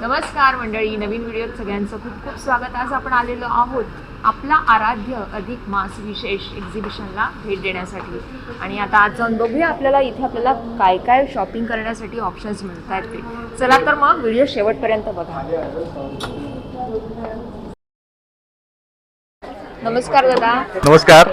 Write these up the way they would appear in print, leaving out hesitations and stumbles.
नमस्कार मंडळी, नवीन व्हिडिओत सगळ्यांचं खूप खूप स्वागत. आज आपण आलेलो आहोत आपला आराध्य अधिक मास विशेष एक्झिबिशनला भेट देण्यासाठी. आणि आता आज जाऊन बघूया आपल्याला इथे आपल्याला काय काय शॉपिंग करण्यासाठी ऑप्शन्स मिळत आहेत ते. चला तर मग व्हिडिओ शेवटपर्यंत बघा. नमस्कार दादा. नमस्कार.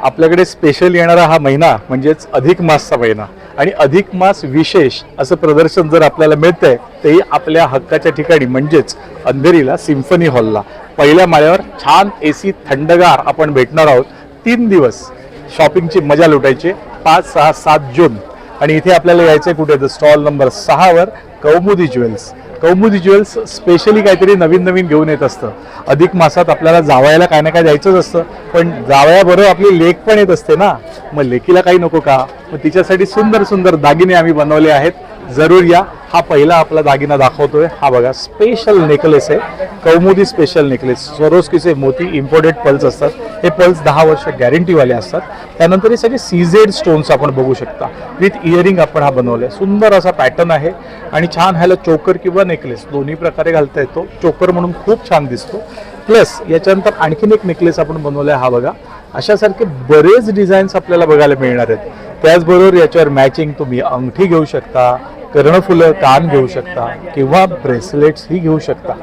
आपल्याकडे स्पेशल येणारा हा महिना म्हणजेच अधिक मासचा महिना आणि अधिक मास विशेष असं प्रदर्शन जर आपल्याला मिळतंय तेही आपल्या हक्काच्या ठिकाणी म्हणजेच अंधेरीला सिम्फनी हॉलला पहिल्या माळ्यावर छान AC थंडगार आपण भेटणार आहोत. 3 दिवस शॉपिंगची मजा लुटायची 5, 6, 7 जून. आणि इथे आपल्याला यायचंय कुठे तर स्टॉल नंबर 6 वर कौमुदी ज्वेल्स. कौमुदी ज्वेल्स स्पेशली काहीतरी नवीन नवीन घेऊन येत असतं. अधिक मासात आपल्याला जावयाला काय ना काय द्यायचंच असतं, पण जावयाबरोबर आपली लेक पण येत असते ना, मग लेकीला काही नको का? मग तिच्यासाठी सुंदर सुंदर दागिने आम्ही बनवले आहेत. जरूर या. हा पहिला आपला दागिना दाखवतोय. हा बघा, स्पेशल नेकलेस आहे, कौमुदी स्पेशल नेकलेस. स्वरोस्कीचे मोती इम्पोर्टेड पल्स असतात. हे पल्स 10 वर्ष गॅरंटीवाले असतात. त्यानंतर हे सगळे सीझेड स्टोन्स आपण बघू शकता. विथ इयरिंग आपण हा बनवलाय. सुंदर असा पॅटर्न आहे आणि छान ह्याला चोकर किंवा नेकलेस दोन्ही प्रकारे घालता येतो. चोकर म्हणून खूप छान दिसतो. प्लस याच्यानंतर आणखीन एक नेकलेस आपण बनवलाय. हा बघा, अशासारखे बरेच डिझाईन्स आपल्याला बघायला मिळणार आहेत. त्याचबरोबर याच्यावर मॅचिंग तुम्ही अंगठी घेऊ शकता, कर्णफुलं, कान घेऊ शकता किंवा ब्रेसलेट्स ही घेऊ शकता.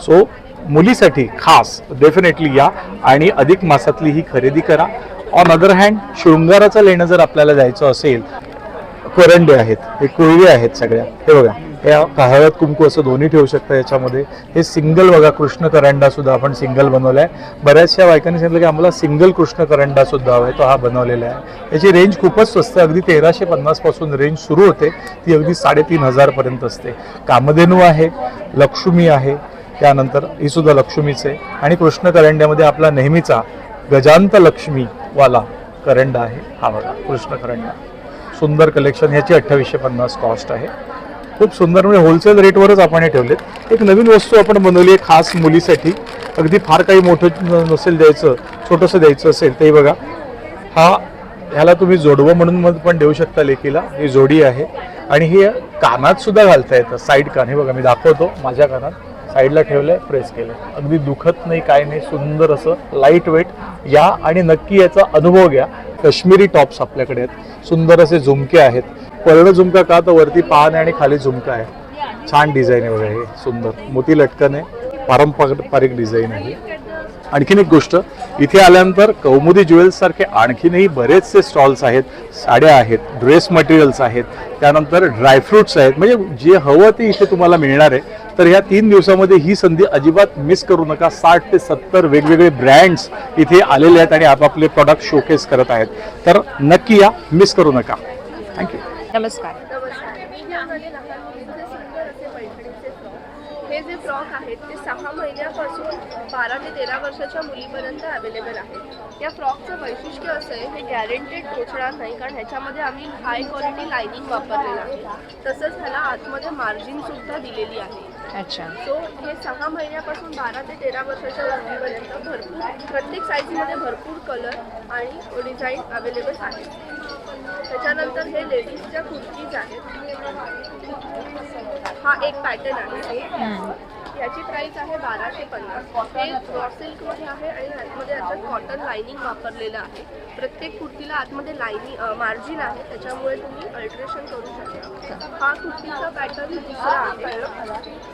सो मुलीसाठी खास डेफिनेटली या आणि अधिक मासातली ही खरेदी करा. ऑन अदर हँड शृंगाराचं लेणं जर आपल्याला जायचं असेल, करंडे आहेत, हे कुळवे आहेत सगळ्या. हे बघा, हे हळद कुंकू असं दोन्ही ठेवू शकता याच्यामध्ये. हे सिंगल बघा, कृष्ण करंडा सुद्धा आपण सिंगल बनवलाय. बऱ्याचशा बायकांनी सांगितलं की आम्हाला सिंगल कृष्ण करंडा सुद्धा हवा आहे, तो हा बनवलेला आहे. याची रेंज खूपच स्वस्त, अगदी 1350 पासून रेंज सुरू होते, ती अगदी 3500 पर्यंत असते. कामधेनू आहे, लक्ष्मी आहे, त्यानंतर ही सुद्धा लक्ष्मीच आहे. आणि कृष्ण करंड्यामध्ये आपला नेहमीचा गजांत लक्ष्मीवाला करंडा आहे. हा बघा, कृष्ण करंडा. सुंदर कलेक्शन. ह्याची 2850 कॉस्ट आहे. खूप सुंदर, म्हणजे होलसेल रेटवरच आपण हे ठेवलेत. एक नवीन वस्तू आपण बनवली आहे खास मुलीसाठी. अगदी फार काही मोठं नसेल द्यायचं, छोटंसं द्यायचं असेल ते बघा, ह्याला तुम्ही जोडवं म्हणून पण देऊ शकता लेकीला. ही जोडी आहे आणि ही कानात सुद्धा घालता येतं. साईड कान. हे बघा, मी दाखवतो. माझ्या कानात साईडला ठेवलंय, प्रेस केलं, अगदी दुखत नाही, काय नाही. सुंदर असं लाईट वेट. या आणि नक्की याचा अनुभव घ्या. काश्मीरी टॉप्स आपल्याकडे आहेत. सुंदर असे झुमके आहेत. पर्ण झुमका का तर वरती पान आहे आणि खाली झुमका आहे. छान डिझाईन आहे बघा. हे सुंदर मोती लटकन आहे, पारंपरिक डिझाईन आहे. आणखीन एक गोष्ट, इथे आल्यानंतर कौमुदी ज्वेल्स सारखे आणखीनही बरेचसे स्टॉल्स आहेत. साड्या आहेत, ड्रेस मटेरियल्स आहेत, त्यानंतर ड्रायफ्रुट्स आहेत. म्हणजे जे हवं ते इथे तुम्हाला मिळणार आहे. तर ह्या 3 दिवसामध्ये ही संधी अजिबात मिस करू नका. 60 ते 70 वेगवेगळे ब्रँड्स इथे आलेले आहेत आणि आपापले प्रॉडक्ट शोकेस करत आहेत. तर नक्की या, मिस करू नका. थँक्यू. नमस्कार. हे जे फ्रॉक आहेत ते 6 महिन्यापासून 12 ते 13 वर्षाच्या मुलीपर्यंत अवेलेबल आहेत. या फ्रॉकचं वैशिष्ट्य असं आहे, हे गॅरंटेड टोचणार नाही, कारण ह्याच्यामध्ये आम्ही हाय क्वालिटी लायनिंग वापरलेलं आहे. तसंच ह्याला आतमध्ये मार्जिन सुद्धा दिलेली आहे. अच्छा. सो हे 6 महिन्यापासून 12 ते 13 वर्षाच्या मुलीपर्यंत भरपूर, प्रत्येक साईजमध्ये भरपूर कलर आणि डिझाईन अवेलेबल आहेत. त्याच्यानंतर हे लेडीजच्या कुर्तीज आहेत. हा एक पॅटर्न आहे. याची प्राइस आहे 1250. हे सिल्कमध्ये आहे आणि आतमध्ये याच्यात कॉटन लायनिंग वापरलेलं आहे. प्रत्येक कुर्तीला आतमध्ये मार्जिन आहे, त्याच्यामुळे तुम्ही अल्ट्रेशन करू शकता. हा कुर्तीचा पॅटर्न दुसरा आहे.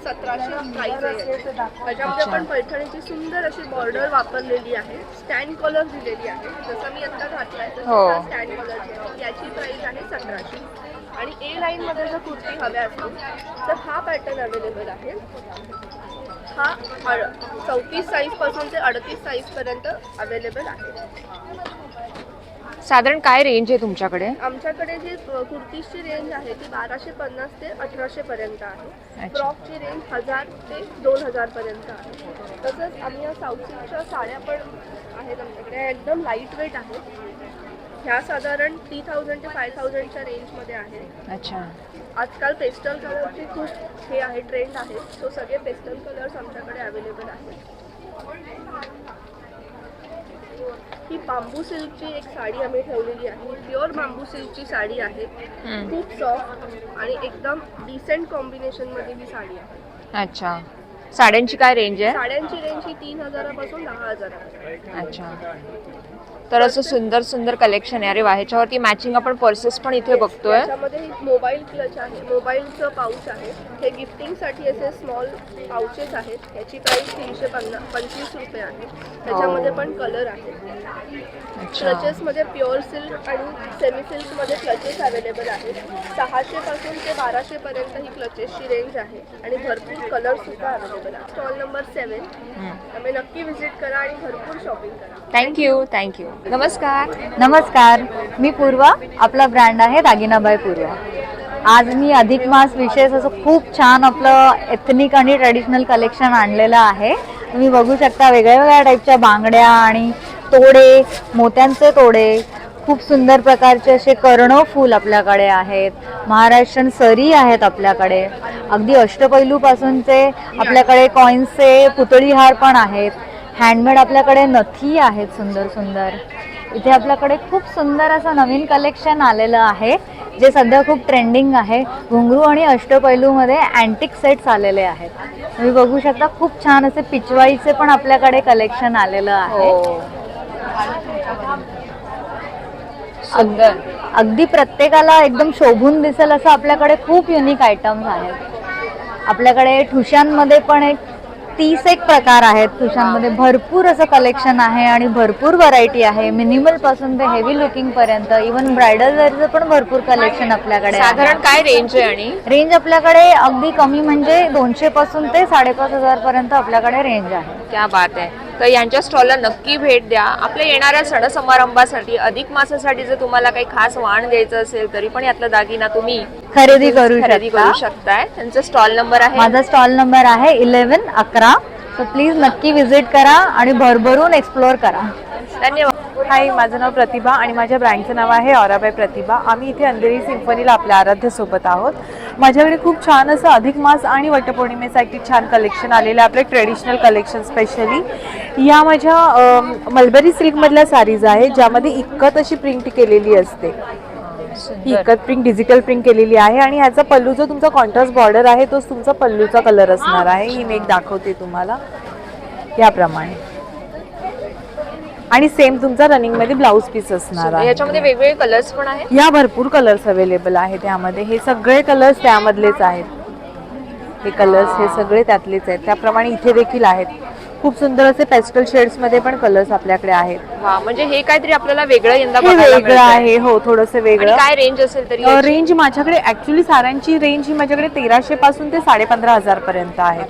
1700 प्राइस आहे. त्याच्यामध्ये पण पैठणीची सुंदर अशी बॉर्डर वापरलेली आहे. स्टँड कलर दिलेली आहे, जसं मी आता घातलाय तसं स्टँड कलर. याची प्राइस आहे 1700. आणि A लाईन मध्ये जर कुर्ती हव्या असतील तर हा पॅटर्न अवेलेबल आहे. हा 34 साईज पासून ते 38 साईज पर्यंत अवेलेबल आहे. साधारण काय रेंज आहे तुमच्याकडे? आमच्याकडे जी कुर्तीची रेंज आहे ती 1250 ते 1800 पर्यंत आहे. फ्रॉकची रेंज 1000 ते 2000 पर्यंत आहे. तसंच आम्ही या साऊथ सिल्कच्या साड्या पण आहेत आमच्याकडे. एकदम लाईट वेट आहेत. ह्या साधारण 3000 ते 5000च्या रेंजमध्ये आहेत. अच्छा. आजकाल पेस्टल कलरची खूप हे आहे, ट्रेंड आहे. सो सगळे पेस्टल कलर्स आमच्याकडे अवेलेबल आहेत. ही बांबू सिल्कची एक साडी आम्ही ठेवलेली आहे. प्युअर बांबू सिल्कची साडी आहे. खूप सॉफ्ट आणि एकदम डिसेंट कॉम्बिनेशन मध्ये ही साडी आहे. अच्छा, साड्यांची काय रेंज आहे? साड्यांची रेंज ही 3,000 पासून 10,000. अच्छा, तर असं सुंदर सुंदर कलेक्शन आहे. अरे वा, ह्याच्यावरती मॅचिंग आपण पर्सेस पण इथे बघतोय. त्याच्यामध्ये मोबाईल क्लच आहे, मोबाईलचं पाऊच आहे. हे गिफ्टिंगसाठी असे स्मॉल पाउचेस आहेत. याची प्राइस 325 रुपये आहे. त्याच्यामध्ये पण कलर आहे. अच्छा, क्लचेसमध्ये प्युअर सिल्क आणि सेमी सिल्कमध्ये क्लचेस अवेलेबल आहेत. 600 पासून ते 1200 पर्यंत ही क्लचेसची रेंज आहे आणि भरपूर कलर सुद्धा अवेलेबल आहे. स्टॉल नंबर 7 त्यामुळे नक्की व्हिजिट करा आणि भरपूर शॉपिंग करा. थँक्यू. नमस्कार. नमस्कार, मी पूर्वा. आपला ब्रँड आहे दागिना बाय पूर्वा. आज मी अधिक मास विशेष असं खूप छान आपलं एथनिक आणि ट्रेडिशनल कलेक्शन आणलेलं आहे. तुम्ही बघू शकता वेगळ्या टाईपच्या बांगड्या आणि तोडे, मोत्यांचे तोडे, खूप सुंदर प्रकारचे असे कर्ण फूल आपल्याकडे आहेत. महाराष्ट्रीयन सरी आहेत आपल्याकडे. अगदी अष्टपैलूपासूनचे आपल्याकडे कॉईन्सचे पुतळी हार पण आहेत. हँडमेड आपल्याकडे नथी आहेत सुंदर सुंदर. इथे आपल्याकडे खूप सुंदर असं नवीन कलेक्शन आलेलं आहे जे सध्या खूप ट्रेंडिंग आहे. घुंगरू आणि अष्टपैलूमध्ये अँटिक सेट्स आलेले आहेत. तुम्ही बघू शकता खूप छान असे पिचवाईचे पण आपल्याकडे कलेक्शन आलेलं आहे. सुंदर. अगदी प्रत्येकाला एकदम शोभून दिसेल असं आपल्याकडे खूप युनिक आयटम्स आहेत. आपल्याकडे ठुशांमध्ये पण एक 30 एक प्रकार आहेत. ठुशांमध्ये भरपूर असं कलेक्शन आहे आणि भरपूर व्हरायटी आहे. मिनिमल पासून ते हेवी लुकिंग पर्यंत, इव्हन ब्रायडल वेअरचं पण भरपूर कलेक्शन आपल्याकडे आहे. साधारण काय रेंज आहे? आणि रेंज आपल्याकडे अगदी कमी म्हणजे 200 पासून ते 5,500 पर्यंत आपल्याकडे रेंज आहे. क्या बात आहे. तर यांच्या स्टॉलला नक्की भेट द्या. आपल्या येणाऱ्या सण समारंभासाठी, अधिक मासासाठी जर तुम्हाला काही खास वाण द्यायचं असेल तरी पण यातला दागिना तुम्ही खरेदी करू शकताय. त्यांचा स्टॉल नंबर आहे. माझा स्टॉल नंबर आहे 1111. सो प्लीज नक्की विजिट करा आणि भरभरून एक्सप्लोअर करा. धन्यवाद. हाय, माझं नाव प्रतिभा आणि माझ्या ब्रँडचं नाव आहे औराबाई प्रतिभा. आम्ही इथे अंधेरी सिम्फनीला आपल्या आराध्यसोबत आहोत. माझ्याकडे खूप छान असं अधिक मास आणि वटपौर्णिमेसाठी छान कलेक्शन आलेलं आहे. आपले ट्रेडिशनल कलेक्शन स्पेशली या माझ्या मलबरी सिल्कमधल्या साडीज आहेत ज्यामध्ये इक्कत अशी प्रिंट केलेली असते. ही इक्कत प्रिंट डिजिटल प्रिंट केलेली आहे आणि ह्याचा पल्लू जो तुमचा कॉन्ट्रास्ट बॉर्डर आहे तोच तुमचा पल्लूचा कलर असणार आहे. ही मी एक दाखवते तुम्हाला याप्रमाणे. आणि सेम तुमचा रनिंग मध्ये ब्लाउज पीस असणार आहे. याच्यामध्ये वेगवेगळे कलर्स पण आहेत. या भरपूर कलर्स अवेलेबल आहेत त्यामध्ये. हे सगळे कलर्स त्यामधलेच आहेत. हे कलर्स हे सगळे त्यातलेच आहेत. त्याप्रमाणे इथे देखील आहेत. खूप सुंदर असे पेस्टल शेड्स मध्ये पण कलर्स आपल्याकडे आहेत. वा, म्हणजे हे काहीतरी आपल्याला वेगळं यंदा हे बघायला वेगळं मिळतंय. आहे. हो, थोडंसं आणि वेगळं. काय रेंज असेल तरी? रेंज माझ्याकडे ऍक्च्युली साड्यांची रेंज ही माझ्याकडे 1300 पासून ते 15,500 पर्यंत आहे.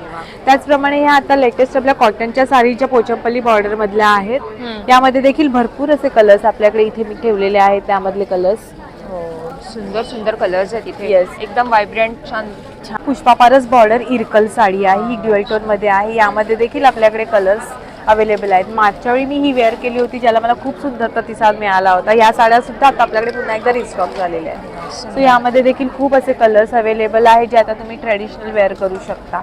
त्याचप्रमाणे ह्या आता लेटेस्ट आपल्या कॉटनच्या साडीच्या पोचमपल्ली बॉर्डर मधल्या आहेत. यामध्ये देखील भरपूर असे कलर्स आपल्याकडे इथे मी ठेवलेले आहेत. त्यामधले कलर्स सुंदर सुंदर कलर्स आहेत इथे. Yes. एकदम व्हायब्रंट छान. पुष्पापारस बॉर्डर इरकल साडी आहे. ही ड्युअल टोन मध्ये आहे. यामध्ये देखील आपल्याकडे कलर्स अवेलेबल आहेत. मागच्या वेळी मी ही वेअर केली होती ज्याला मला खूप सुंदर प्रतिसाद मिळाला होता. या साड्या सुद्धा आता आपल्याकडे पुन्हा एकदा रिस्टॉक झालेल्या आहेत. सो यामध्ये देखील खूप असे कलर्स अवेलेबल आहेत जे आता तुम्ही ट्रेडिशनल वेअर करू शकता.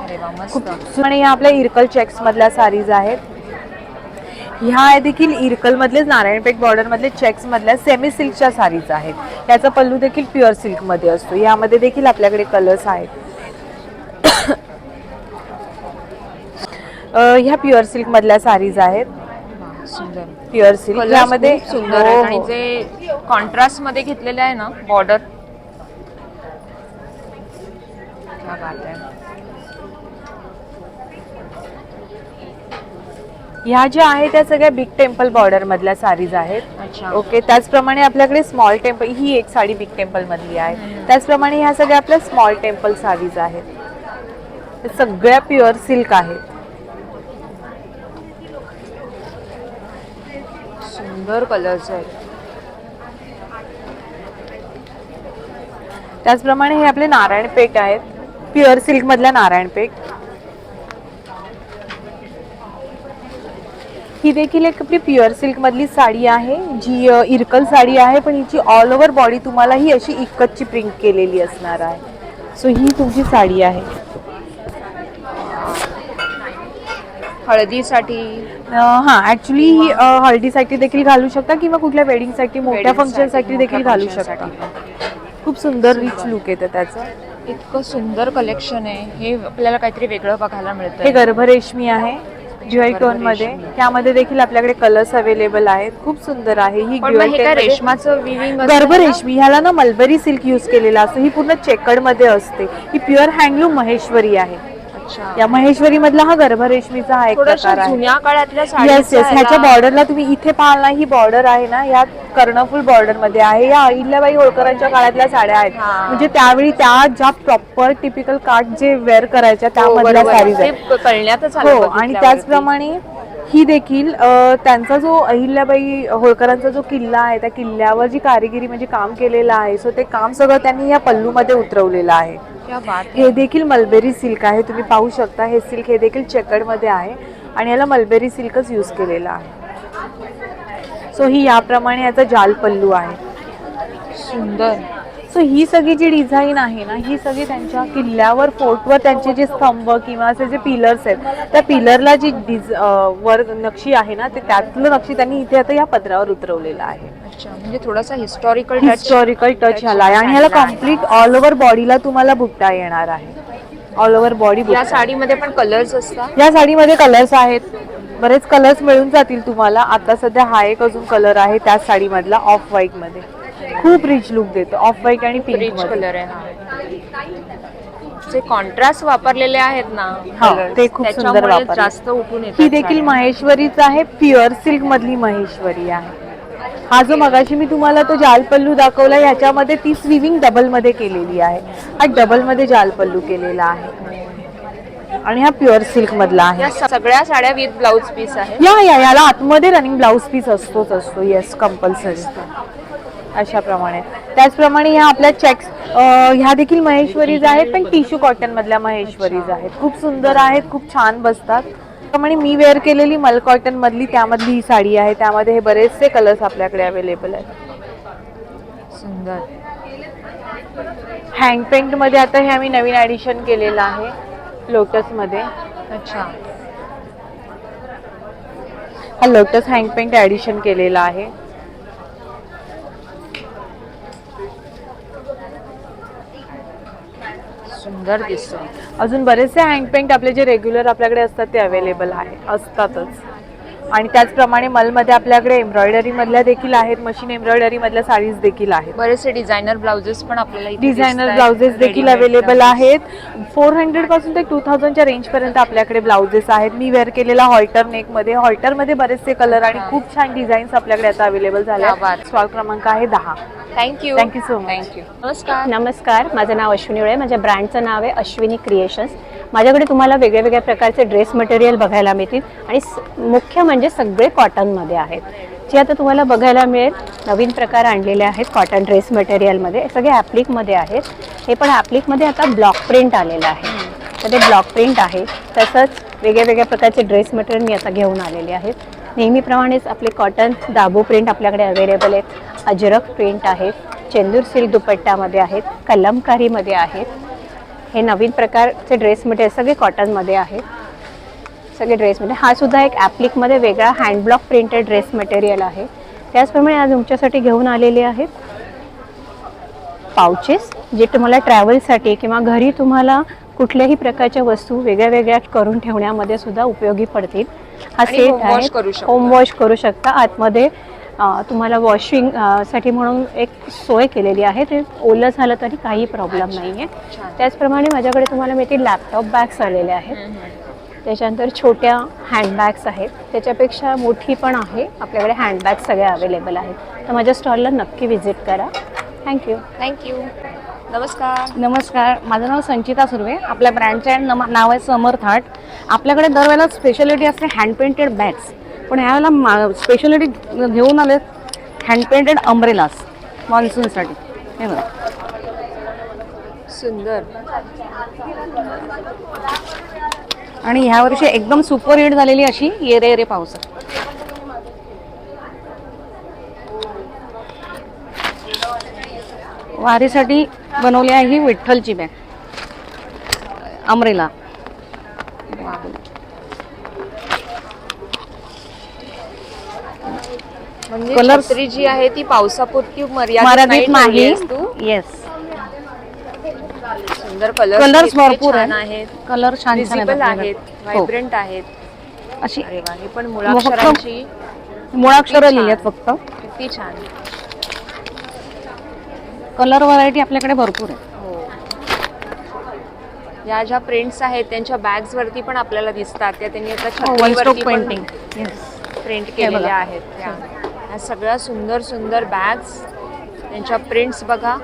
अरे वा, मस्त. आणि ह्या आपल्या इरकल चेक्स मधल्या साडीज आहेत. ह्या देखील इरकल मधलेच नारायणपेठ बॉर्डर मधले चेक्स मधल्या सेमी सिल्कच्या साडीज आहेत. याचा पल्लू देखील प्युअर सिल्क मध्ये असतो. यामध्ये देखील आपल्याकडे कलर्स आहेत. ह्या प्युअर सिल्क मधल्या साडीज आहेत. सुंदर प्युअर सिल्क Colours यामध्ये खूप सुंदर आहेत. हो, आणि हो. जे कॉन्ट्रास्ट मध्ये घेतलेले आहे ना बॉर्डर, क्या बात आहे. ह्या ज्या आहेत त्या सगळ्या बिग टेम्पल बॉर्डर मधल्या साडीज आहेत. अच्छा. ओके. त्याचप्रमाणे आपल्याकडे स्मॉल टेम्पल, ही एक साडी बिग टेम्पल मधली आहे. त्याचप्रमाणे ह्या सगळ्या आपल्या स्मॉल टेम्पल साडीज आहेत. हे सगळ्या प्युअर सिल्क आहेत. सुंदर कलर्स आहेत. त्याचप्रमाणे हे आपले नारायणपेठ आहेत. प्युअर सिल्क मधल्या नारायणपेठ. ही देखील एक आपली प्युअर सिल्क मधली साडी आहे जी इरकल साडी आहे पण हिची ऑल ओव्हर बॉडी तुम्हाला ही अशी इक्कतची प्रिंट केलेली असणार आहे. सो ही तुमची साडी आहे. हळदीसाठी हा, ऍक्च्युली ही हळदीसाठी देखील घालू शकता किंवा कुठल्या वेडिंगसाठी मोठ्या Wedding साठी, फंक्शनसाठी देखील मोठ्या घालू function शकता. साठी. खूप सुंदर रिच लुक येतं त्याचं. इतकं सुंदर कलेक्शन आहे. हे आपल्याला काहीतरी वेगळं बघायला हे मिळतं. गर्भरेशमी आहे ज्युएल टोन मध्ये. गर्भरेशमी. त्यामध्ये देखील आपल्याकडे कलर्स अवेलेबल आहेत. खूप सुंदर आहे ही पण मग ज्युएल हे काय रेशमाचं विविंग गर्भरेशमी. ह्याला ना मलबरी सिल्क यूज केलेला असतो. ही पूर्ण चेकर्ड मध्ये असते. ही प्युअर हँडलूम महेश्वरी आहे. अच्छा, या महेश्वरी मधला हा गर्भरेशमीचा हा एक थोड्याशा प्रकार आहे. जुन्या काळातल्या येस साडीचा येस. ह्याच्या याला- बॉर्डरला तुम्ही इथे पाहाल ना, ही बॉर्डर आहे ना, या कर्णफुल बॉर्डर मध्ये आहे. या अहिल्याबाई होळकरांच्या काळातल्या साड्या आहेत. हा. म्हणजे त्यावेळी त्या ज्या प्रॉपर टिपिकल काठ जे वेअर करायच्या हो, त्यामधल्या बरोबर. साडीज ते आहेत. कळण्यातच आलं हो. आणि बघितल्यावरती. त्याचप्रमाणे ही देखील त्यांचा जो अहिल्याबाई होळकरांचा जो किल्ला आहे, त्या किल्ल्यावर जी कारिगिरी म्हणजे काम केलेलं आहे, सो ते काम सगळं त्यांनी या पल्लूमध्ये उतरवलेलं आहे. क्या बात आहे. हे देखील मलबेरी सिल्क आहे. तुम्ही पाहू शकता हे सिल्क हे देखील चेकर्ड मध्ये आहे आणि याला मलबेरी सिल्कच यूज केलेला आहे. सो ही याप्रमाणे याचा जाल पल्लू आहे. सुंदर. सो ही सगळी जी डिझाईन आहे ना, ही सगळी त्यांच्या किल्ल्यावर फोर्टवर त्यांचे जे स्तंभ किंवा असे जे पिलर्स आहेत, त्या पिलरला जी वर नक्षी आहे ना, ते त्यातलं नक्षी त्यांनी इथे आता या पदरावर उतरवलेलं आहे. अच्छा, म्हणजे थोडासा हिस्टॉरिकल हिस्टॉरिकल टच ह्याला आहे आणि ह्याला कम्प्लीट ऑल ओव्हर बॉडीला तुम्हाला बुट्टा येणार आहे. ऑल ओव्हर बॉडी या साडीमध्ये पण कलर्स असतात. या साडीमध्ये कलर्स आहेत. बरेच कलर्स मिळून जातील तुम्हाला. आता सध्या हा एक अजून कलर आहे त्या साडीमधला ऑफ व्हाईट मध्ये. खूप रिच लुक देतो ऑफ व्हाईट आणि पिंक रिच मध्ये. कलर आहे हा. जे कॉन्ट्रास्ट वापरलेले आहेत ना हा, colours, ते खूप सुंदर त्याच्यामुळे वापरले. जास्त उठून येतात ही देखील साड्या. महेश्वरीच आहे. प्युअर सिल्क मधली महेश्वरी आहे. हा जो मगाशी मी तुम्हाला तो जाल पल्लू दाखवला, ह्याच्यामध्ये ती स्विविंग डबल मध्ये केलेली आहे. हा डबल मध्ये जाल पल्लू केलेला आहे आणि हा प्युअर सिल्क मधला आहे. या सगळ्या साड्या विथ ब्लाउज पीस आहे. याला आतमध्ये रनिंग ब्लाउज पीस असतो. येस, कंपल्सरी अशा प्रमाणे. त्याचप्रमाणे ह्या आपल्या चेक्स ह्या देखील महेश्वरीज आहेत, पण टिश्यू कॉटन मधल्या महेश्वरीज आहेत. खूप सुंदर आहेत, खूप छान बसतात. त्याप्रमाणे मी वेअर केलेली मल कॉटन मधली त्यामधली ही साडी आहे. त्यामध्ये हे बरेचसे कलर्स आपल्याकडे अवेलेबल आहेत. सुंदर. हँड पेंट मध्ये आता हे आम्ही नवीन ऍडिशन केलेलं आहे लोटस मध्ये. अच्छा, हा लोटस हँड पेंट ऍडिशन केलेला आहे. सुंदर दिसतो. अजून बरेचसे हँड पेंट आपले जे रेग्युलर आपल्याकडे असतात ते अवेलेबल असतातच. आणि त्याचप्रमाणे मलमध्ये आपल्याकडे एम्ब्रॉयडरी मधल्या देखील आहेत. मशीन एम्ब्रॉयडरी मधल्या साडीज देखील आहेत. बरेचसे डिझायनर ब्लाउजेस पण आपल्याला इथे डिझायनर दिसतायत. ब्लाउजेस देखील Readymade अवेलेबल ब्लाउजेस. आहेत. 400 पासून ते 2000च्या रेंज पर्यंत आपल्याकडे ब्लाउजेस आहेत. मी वेअर केलेला हॉल्टर नेक मध्ये. हॉल्टर मध्ये बरेचसे कलर आणि खूप छान डिझाईन्स आपल्याकडे आता अवेलेबल झाले क्या आहेत. बात. स्टॉल क्रमांक आहे 10. Thank you. Thank you so much. Thank you. नमस्कार. नमस्कार, माझं नाव अश्विनी उळे. माझ्या ब्रँडचं नाव आहे अश्विनी क्रिएशन्स. माझ्याकडे तुम्हाला वेगळ्या वेगळ्या प्रकारचे ड्रेस मटेरियल बघायला मिळतील आणि मुख्य म्हणजे सगळे कॉटनमध्ये आहेत. जे आता तुम्हाला बघायला मिळेल नवीन प्रकार आणलेले आहेत कॉटन ड्रेस मटेरियलमध्ये. सगळे ॲप्लिकमध्ये आहेत. हे पण ॲप्लिकमध्ये आता ब्लॉक प्रिंट आलेलं आहे. तर ते ब्लॉक प्रिंट आहे. तसंच वेगळ्या वेगळ्या प्रकारचे ड्रेस मटेरियल मी आता घेऊन आलेले आहेत. नेहमीप्रमाणेच आपले कॉटन दाबू प्रिंट आपल्याकडे अवेलेबल आहेत. अजरक प्रिंट आहेत. चेंदूर सिल्क दुपट्ट्यामध्ये आहेत. कलमकारीमध्ये आहेत. हे नवीन प्रकारचे ड्रेस मटेरियल सगळे कॉटनमध्ये आहेत. सगळे ड्रेसमध्ये. हा सुद्धा एक ॲप्लिकमध्ये वेगळा hand block printed dress material आहे. त्याचप्रमाणे आज तुमच्यासाठी घेऊन आलेले आहेत पाउचेस, जे तुम्हाला ट्रॅव्हलसाठी किंवा घरी तुम्हाला कुठल्याही प्रकारच्या वस्तू वेगळ्या वेगळ्या करून ठेवण्यामध्ये सुद्धा उपयोगी पडतील. हा आणि सेट home wash आहे. करू शकता. होम वॉश करू शकता. आतमध्ये तुम्हाला वॉशिंग साठी म्हणून एक सोय केलेली आहे. ते ओलं झालं तरी काही प्रॉब्लेम नाही आहे. त्याचप्रमाणे माझ्याकडे तुम्हाला मिळतील लॅपटॉप बॅग्स आलेले आहेत. त्याच्यानंतर छोट्या हँडबॅग्स आहेत. त्याच्यापेक्षा मोठी पण आहे. आपल्याकडे हँडबॅग्स सगळ्या अवेलेबल आहेत. तर माझ्या स्टॉलला नक्की व्हिजिट करा. थँक्यू. थँक्यू. नमस्कार. नमस्कार, माझं नाव संचिता सुर्वे. आपल्या ब्रँडचे नाव आहे समर्थ आर्ट. आपल्याकडे दरवेळेला स्पेशालिटी असते हँड पेंटेड बॅग्स, पण ह्यावेळेला स्पेशालिटी घेऊन आले हँड पेंटेड अम्ब्रेलास मान्सूनसाठी. हे बघा, सुंदर. आणि ह्या वर्षी एकदम सुपर हिट झालेली अशी येरे येरे पावसा. वारीसाठी बनवली आहे ही विठ्ठलची बॅग अम्ब्रेला. म्हणजे Colours- छत्री जी आहे ती पावसापुरती मर्यादित मर्यादित ठेवली नाही. आहेस तू. येस, सुंदर कलर Colours भरपूर आहे. आहेत, कलर छान छान विजिबल आहेत आहेत, हो. व्हायब्रंट आहेत. अशी अरे वा, हे पण मुळाक्षरांची मुळाक्षर छान. लिहिली आहेत फक्त. किती छान. कलर व्हरायटी आपल्याकडे भरपूर आहे. हो. या ज्या प्रिंट्स आहेत त्यांच्या बॅग्स वरती पण आपल्याला दिसतात, त्या त्यांनी आता वन स्ट्रोक छत्रीवरती पण पेंटिंग. प्रिंट हे केलेल्या बघा. आहेत. त्या ह्या सगळ्या सुंदर सुंदर बॅग्स, त्यांच्या प्रिंट्स बघा.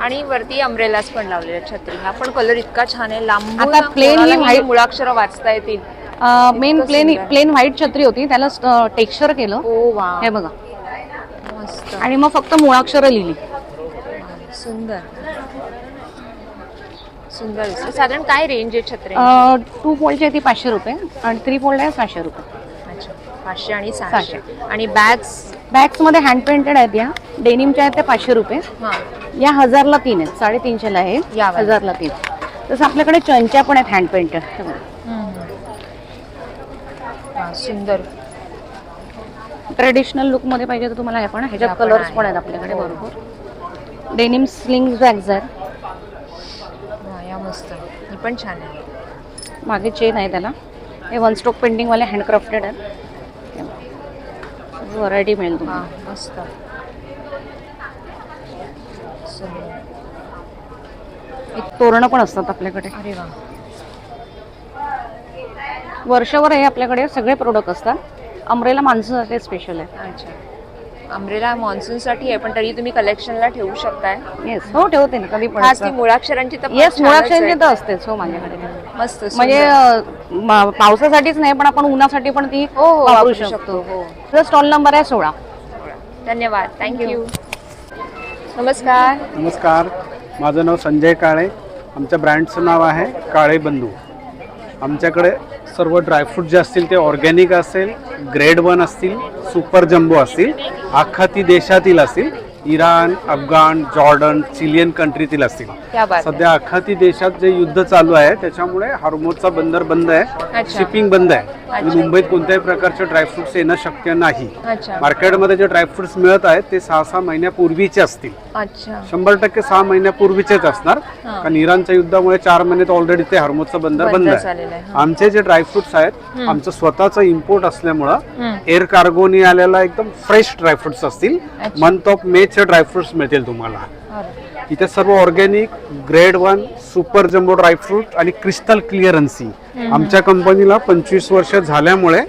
आणि वरती अम्ब्रेलास पण लावलेल्या, छत्री. हा पण कलर इतका छान आहे, लांबून आता plain ही कोणालाही white- मुळाक्षर वाचता येतील. मेन इतकं सुंदर. प्लेन व्हाईट छत्री होती, त्याला टेक्स्चर केलं. ओ वा, हे बघा. मस्त, आणि मग फक्त मुळाक्षर लिहिली. सुंदर सुंदर दिसतं. साधारण काय रेंज आहे छत्री? 2 फोल्डची आहे ती 500 रुपये आणि 3 फोल्ड आहे 600 रुपये. अच्छा, 500 आणि 600. आणि बॅग्स? बॅग्स मध्ये हँड पेंटेड आहेत या. डेनिमच्या आहेत त्या 500 रुपये. हा, या 1000ला 3 आहेत, 350 ला आहे. या वाल्या. 1000ला 3. तसं आपल्याकडे चंच्या पण आहेत हँड पेंटेड. हा, सुंदर. ट्रेडिशनल लुक मध्ये पाहिजे तर तुम्हाला हे पण ह्याच्यात या पण कलर्स आहे. पण आहेत आपल्याकडे भरपूर. डेनिम स्लिंग बॅग्स आहेत. हा, या मस्त. ही पण छान आहे. मागे चेन आहे त्याला. हे वन स्ट्रोक पेंटिंग वाले हँडक्राफ्टेड आहेत. व्हरायटी मिळेल हा, तुम्हाला. मस्त. सुंदर. एक तोरणं पण असतात आपल्याकडे. अरे वा, वर्षभर हे आपल्याकडे सगळे प्रोडक्ट असतात. अमरेला मान्सूनसाठी स्पेशल आहे. अच्छा. अम्ब्रेला मान्सून साठी आहे, पण तरी तुम्ही कलेक्शनला ठेवू शकताय. येस, हो ठेवते ना कधी पण. खास ती मुळाक्षरांची तर येस, छानच मुळाक्षरांची आहे. तर असतेच हो माझ्याकडे. मस्त, म्हणजे पावसासाठीच नाही पण आपण उन्हासाठी पण ती हो, हो, वापरू वापरू शकतो. शकतो, हो. तुझा स्टॉल नंबर आहे 16. धन्यवाद, थँक्यू. नमस्कार. नमस्कार, माझं नाव संजय काळे. आमच्या ब्रँडचं नाव आहे काळे बंधू. आमच्याकडे सर्व ड्रायफ्रूट जे असतील ते ऑर्गॅनिक असेल, ग्रेड 1 असतील, सुपर जम्बो असतील, आखाती देशातील असतील, इराण, अफगाण, जॉर्डन, चिलियन कंट्रीतील असतील. क्या बात आहे. सध्या आखाती देशात जे युद्ध चालू आहे त्याच्यामुळे हॉर्मोजचा बंदर बंद आहे, अच्छा. शिपिंग बंद आहे. आणि अच्छा. मुंबईत कोणत्याही प्रकारचे ड्रायफ्रुट्स येणं शक्य नाही. अच्छा. मार्केटमध्ये जे ड्रायफ्रुट्स मिळत आहेत ते 6-6 महिन्यापूर्वीचे असतील. अच्छा. 100% 6 महिन्यापूर्वीचेच असणार. हा. कारण इराणच्या युद्धामुळे 4 महिने तर ऑलरेडी ते हॉर्मोजचा बंदर बंद झालेलं आहे. आहे. हा. आमचे जे ड्रायफ्रुट्स आहेत आमचं स्वतःचं इम्पोर्ट असल्यामुळं हम्म. एअर कार्गोनी आलेला एकदम फ्रेश ड्रायफ्रुट्स असतील. अच्छा. मंथ ऑफ मेचे ड्रायफ्रुट्स मिळतील तुम्हाला. अरे. इथे सर्व organic, grade 1, super jumbo dry fruit आणि क्रिस्टल क्लिअरन्सी. आमच्या कंपनीला 25 वर्ष झाल्यामुळे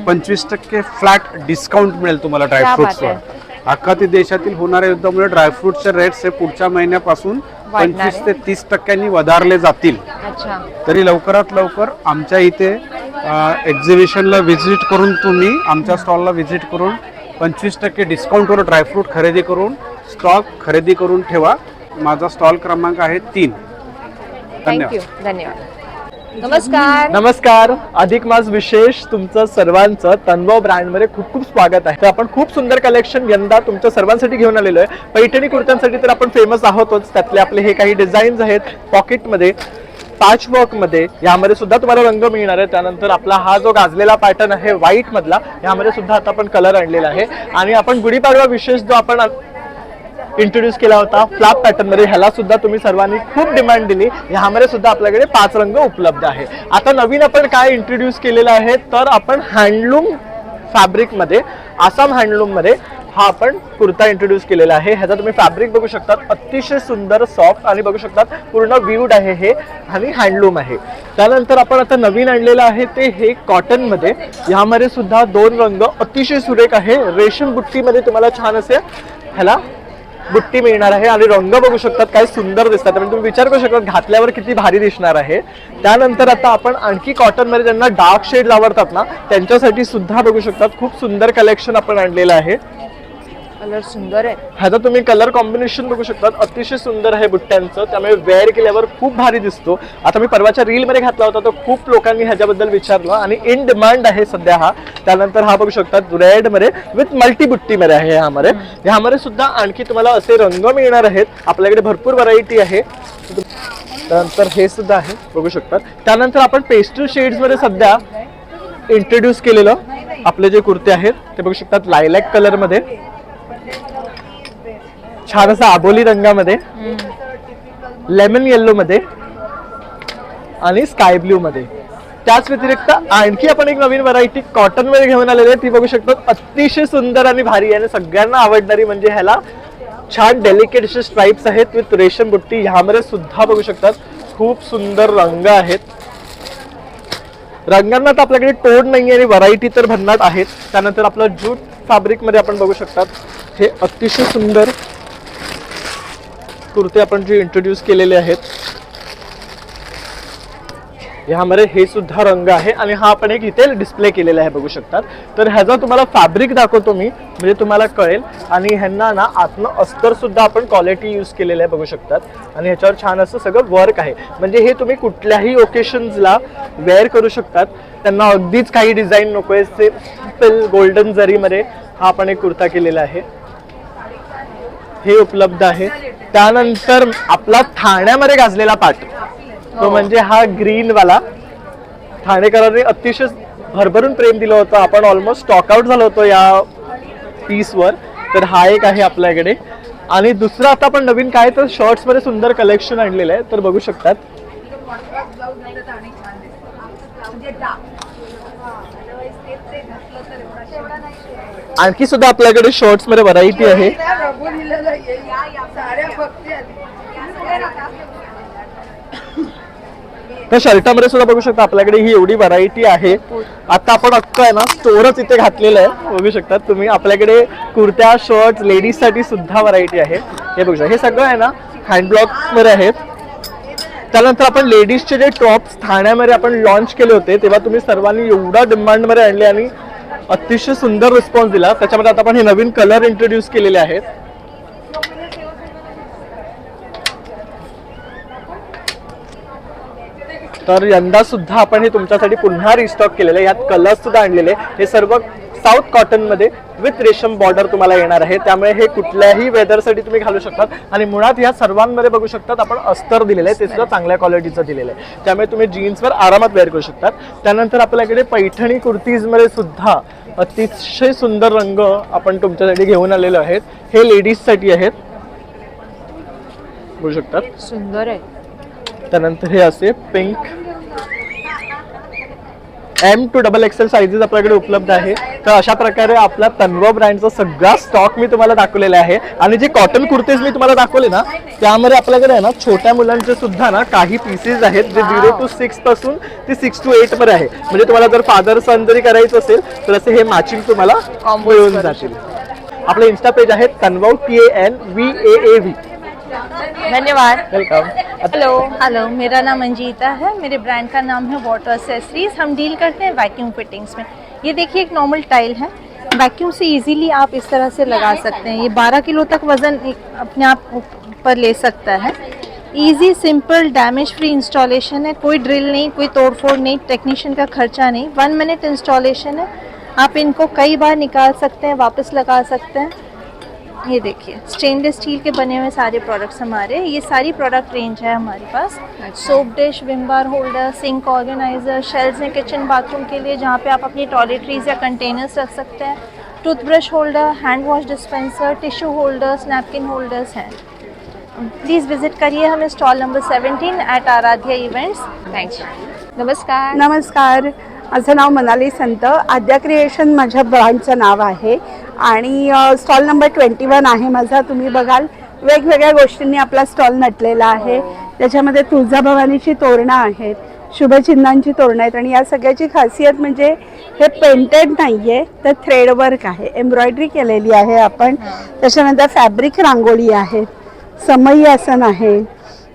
25% फ्लॅट डिस्काउंट मिळेल तुम्हाला ड्रायफ्रुट्सवर. आखाती देशातील होणाऱ्या युद्धामुळे ड्रायफ्रुटचे रेट्स हे पुढच्या महिन्यापासून वाढणार 25 ते 30% वधारले जातील. अच्छा. तरी लवकरात लवकर आमच्या इथे एक्झिबिशनला व्हिजिट करून तुम्ही आमच्या स्टॉलला व्हिजिट करून 25% डिस्काउंटवर ड्रायफ्रूट खरेदी करून स्टॉक खरेदी करून ठेवा. माझा स्टॉल क्रमांक आहे 3. थँक्यू, धन्यवाद. नमस्कार. नमस्कार. अधिक मास विशेष तुमचं सर्वांचं तन्वय ब्रँडमध्ये खूप खूप स्वागत आहे. तर आपण खूप सुंदर कलेक्शन यंदा तुमच्या सर्वांसाठी घेऊन आलेलो आहे. पैठणी कुर्त्यांसाठी तर आपण फेमस आहोतच. त्यातले आपले हे काही डिझाईन्स आहेत पॉकेटमध्ये, पॅच वर्कमध्ये, यामध्ये सुद्धा तुम्हाला रंग मिळणार आहे. त्यानंतर आपला हा जो गाजलेला पॅटर्न आहे व्हाईट मधला, यामध्ये सुद्धा आता आपण कलर आणलेला आहे. आणि आपण गुढीपाडवा विशेष जो आपण इंट्रोड्यूस केला होता फ्लॅप पॅटर्न मध्ये, ह्याला सुद्धा तुम्ही सर्वांनी खूप डिमांड दिली. ह्यामध्ये सुद्धा आपल्याकडे 5 रंग उपलब्ध आहे. आता नवीन आपण काय इंट्रोड्यूस केलेलं आहे तर आपण हँडलूम फॅब्रिक मध्ये, आसाम हँडलूम मध्ये हा आपण कुर्ता इंट्रोड्यूस केलेला आहे. ह्याचा तुम्ही फॅब्रिक बघू शकतात, अतिशय सुंदर सॉफ्ट आणि बघू शकतात पूर्ण व्ह्यूड आहे हे आणि हँडलूम आहे. त्यानंतर आपण आता नवीन आणलेलं आहे ते हे कॉटन मध्ये, यामध्ये सुद्धा 2 रंग अतिशय सुरेख आहे. रेशीम बुट्टीमध्ये तुम्हाला छान असे ह्याला बुट्टी मिळणार आहे आणि रंग बघू शकतात काय सुंदर दिसतात. म्हणजे तुम्ही विचार करू शकता घातल्यावर किती भारी दिसणार आहे. त्यानंतर आता आपण आणखी कॉटन मध्ये ज्यांना डार्क शेड आवडतात ना त्यांच्यासाठी सुद्धा बघू शकतात खूप सुंदर कलेक्शन आपण आणलेलं आहे. कलर सुंदर आहे. ह्याचा तुम्ही कलर कॉम्बिनेशन बघू शकतात, अतिशय सुंदर आहे बुट्ट्यांचं, त्यामुळे वेअर केल्यावर खूप भारी दिसतो. आता मी परवाच्या रील मध्ये घातला होता तर खूप लोकांनी ह्याच्याबद्दल विचारलं आणि इन डिमांड आहे सध्या हा. त्यानंतर हा बघू शकतात रेड मध्ये विथ मल्टी बुट्टी मध्ये आहे. ह्यामध्ये सुद्धा आणखी तुम्हाला असे रंग मिळणार आहेत. आपल्याकडे भरपूर व्हरायटी आहे. त्यानंतर हे सुद्धा आहे बघू शकतात. त्यानंतर आपण पेस्टल शेड्स मध्ये सध्या इंट्रोड्यूस केलेलं आपले जे कुर्ते आहेत ते बघू शकतात लायलॅक कलर मध्ये, छान असा आबोली रंगामध्ये, लेमन येल्लो मध्ये आणि स्काय ब्ल्यू मध्ये. त्याच व्यतिरिक्त आणखी आपण एक नवीन व्हरायटी कॉटन मध्ये घेऊन आलेली आहे, ती बघू शकतो. अतिशय सुंदर आणि भारी आणि सगळ्यांना आवडणारी म्हणजे ह्याला छान डेलिकेट असे स्ट्राइप्स आहेत विथ रेशम बुट्टी. ह्यामध्ये सुद्धा बघू शकतात खूप सुंदर रंग आहेत. रंगांना तर आपल्याकडे तोड नाही आणि व्हरायटी तर भन्नाट आहेत. त्यानंतर आपलं जूट फॅब्रिक मध्ये आपण बघू शकतात हे अतिशय सुंदर कुर्ते आपण जे इंट्रोड्यूस केलेले आहेत. ह्यामध्ये हे सुद्धा रंग आहे आणि हा आपण एक इथे डिस्प्ले केलेला आहे बघू शकतात. तर ह्याचा तुम्हाला फॅब्रिक दाखवतो मी, म्हणजे तुम्हाला कळेल. आणि ह्यांना ना आतनं अस्तर सुद्धा आपण क्वालिटी यूज केलेलं आहे बघू शकतात. आणि ह्याच्यावर छान असं सगळं वर्क आहे, म्हणजे हे तुम्ही कुठल्याही ओकेशन्सला वेअर करू शकतात. त्यांना अगदीच काही डिझाईन नको आहे, सिंपल गोल्डन जरीमध्ये हा आपण एक कुर्ता केलेला आहे, हे उपलब्ध आहे. त्यानंतर आपला ठाण्यामध्ये गाजलेला पाट, तो म्हणजे हा ग्रीन वाला. ठाणेकरांनी अतिशय भरभरून प्रेम दिलं होतं. आपण ऑलमोस्ट स्टॉक आउट झालो होतो या पीसवर. तर हा एक आहे आपल्याकडे. आणि दुसरं आता आपण नवीन काय तर शॉर्ट्स मध्ये सुंदर कलेक्शन आणलेलं आहे, तर बघू शकतात. आणखी सुद्धा आपल्याकडे शॉर्ट्स मध्ये व्हरायटी आहे. तर शर्टामध्ये सुद्धा बघू शकता आपल्याकडे ही एवढी व्हरायटी आहे. आता आपण अख्खं आहे ना स्टोरच इथे घातलेलं आहे बघू शकतात तुम्ही. आपल्याकडे कुर्त्या, शर्ट, लेडीज साठी सुद्धा व्हरायटी आहे. हे बघू शकता, हे सगळं आहे ना हँडब्लॉक मध्ये आहेत. त्यानंतर आपण लेडीजचे जे टॉप्स ठाण्यामध्ये आपण लॉन्च केले होते, तेव्हा तुम्ही सर्वांनी एवढा डिमांड मध्ये आणले आणि अतिशय सुंदर रिस्पॉन्स दिला. त्याच्यामध्ये आता आपण हे नवीन कलर इंट्रोड्यूस केलेले आहेत. तर यंदा सुद्धा आपण हे तुमच्यासाठी पुन्हा रिस्टॉक केलेलं आहे. यात कलर सुद्धा आणलेले. हे सर्व साऊथ कॉटन मध्ये विथ रेशम बॉर्डर तुम्हाला येणार आहे, त्यामुळे हे कुठल्याही वेदरसाठी तुम्ही घालू शकतात. आणि मुळात ह्या सर्वांमध्ये बघू शकतात आपण अस्तर दिलेलं आहे, ते सुद्धा चांगल्या क्वालिटीचं दिलेलं आहे, त्यामुळे तुम्ही जीन्सवर आरामात वेअर करू शकतात. त्यानंतर आपल्याकडे पैठणी कुर्तीजमध्ये सुद्धा अतिशय सुंदर रंग आपण तुमच्यासाठी घेऊन आलेलो आहेत. हे लेडीजसाठी आहेत बघू शकतात, सुंदर आहे. त्यानंतर हे असे pink M to XXL sizes आपल्याकडे उपलब्ध आहे. तर अशा प्रकारे आपला तन्वय ब्रँडचा सगळा स्टॉक मी तुम्हाला दाखवलेला आहे. आणि जे कॉटन कुर्तेज मी तुम्हाला दाखवले ना, त्यामध्ये आपल्याकडे आहे ना छोट्या मुलांचे सुद्धा ना काही पीसेस आहेत जे 0 to 6 पासून ते 6 to 8 मध्ये आहे. म्हणजे तुम्हाला जर फादर सन जरी करायचं असेल तर असे हे मॅचिंग तुम्हाला मिळून जातील. आपलं इंस्टा पेज आहे तन्वय TANVAAV. धन्यवाद. वेलकम. हेलो, मेरा नाम अंजीता है. मेरे ब्रांड का नाम है वाटर एक्सेसरीज. हम डील करते हैं वैक्यूम फिटिंग्स में. ये देखिए एक नॉर्मल टाइल है, वैक्यूम से इजीली आप इस तरह से लगा सकते हैं. ये 12 किलो तक वजन अपने आप पर ले सकता है. Easy, simple, damage free installation है. कोई ड्रिल नहीं, कोई तोड़फोड़ नहीं, टेक्नीशियन का खर्चा नहीं. 1 मिनट इंस्टॉलेशन है. आप इनको कई बार निकाल सकते हैं, वापस लगा सकते हैं. ये देखिए स्टेनलेस स्टील के बने हुए सारे प्रोडक्ट्स हमारे. ये सारी प्रोडक्ट रेंज है हमारे पास. Soap dish, Vim bar holder, sink organiser, shelves हैं किचन बाथरूम के लिए जहाँ पे आप अपनी टॉयलेटरीज या कंटेनर्स रख सकते हैं. Toothbrush holder, hand wash dispenser, tissue holders, napkin holders हैं. प्लीज़ विजिट करिए हमें stall number 17 at Aaradhya events. Thanks. नमस्कार. नमस्कार, माझं नाव मनाली संत. आद्या क्रिएशन माझ्या ब्रँडचं नाव आहे आणि स्टॉल नंबर 21 आहे माझा. तुम्ही बघाल वेगवेगळ्या गोष्टींनी आपला स्टॉल नटलेला आहे. त्याच्यामध्ये तुळजाभवानीची तोरणं आहेत, शुभचिन्हांची तोरणं आहेत. आणि या सगळ्याची खासियत म्हणजे हे पेंटेड नाही आहे, तर थ्रेडवर्क आहे, एम्ब्रॉयडरी केलेली आहे आपण. त्याच्यानंतर फॅब्रिक रांगोळी आहेत, समई आसन आहे,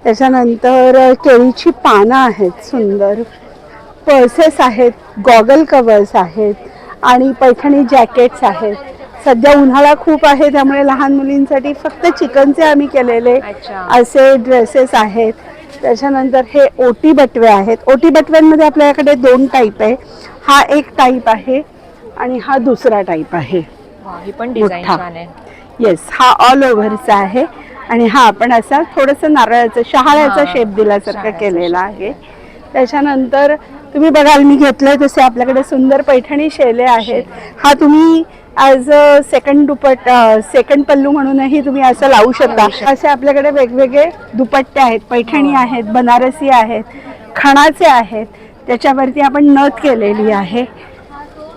त्याच्यानंतर केळीची पानं आहेत सुंदर, पर्सेस आहेत, गॉगल कवर्स आहेत आणि पैठणी जॅकेट्स आहेत. सध्या उन्हाळा खूप आहे त्यामुळे लहान मुलींसाठी फक्त चिकनचे आम्ही केलेले असे ड्रेसेस आहेत. त्याच्यानंतर हे ओटी बटवे आहेत. ओटी बटव्यांमध्ये आपल्याकडे 2 टाईप आहे. हा एक टाईप आहे आणि हा दुसरा टाईप आहे. ही पण डिझाईन छान आहे. येस, हा ऑल ओव्हरचा आहे आणि हा आपण असा थोडंसं नारळाचा शहाळ्याचा शेप दिल्यासारखं केलेला आहे. त्याच्यानंतर तुम्ही बघाल मी घेतलंय तसे आपल्याकडे सुंदर पैठणी शेले आहेत. हा तुम्ही ॲज अ सेकंड पल्लू म्हणूनही तुम्ही असं लावू शकता. असे आपल्याकडे वेगवेगळे दुपट्टे आहेत, पैठणी आहेत, बनारसी आहेत. खणाचे आहेत, त्याच्यावरती आपण नथ केलेली आहे.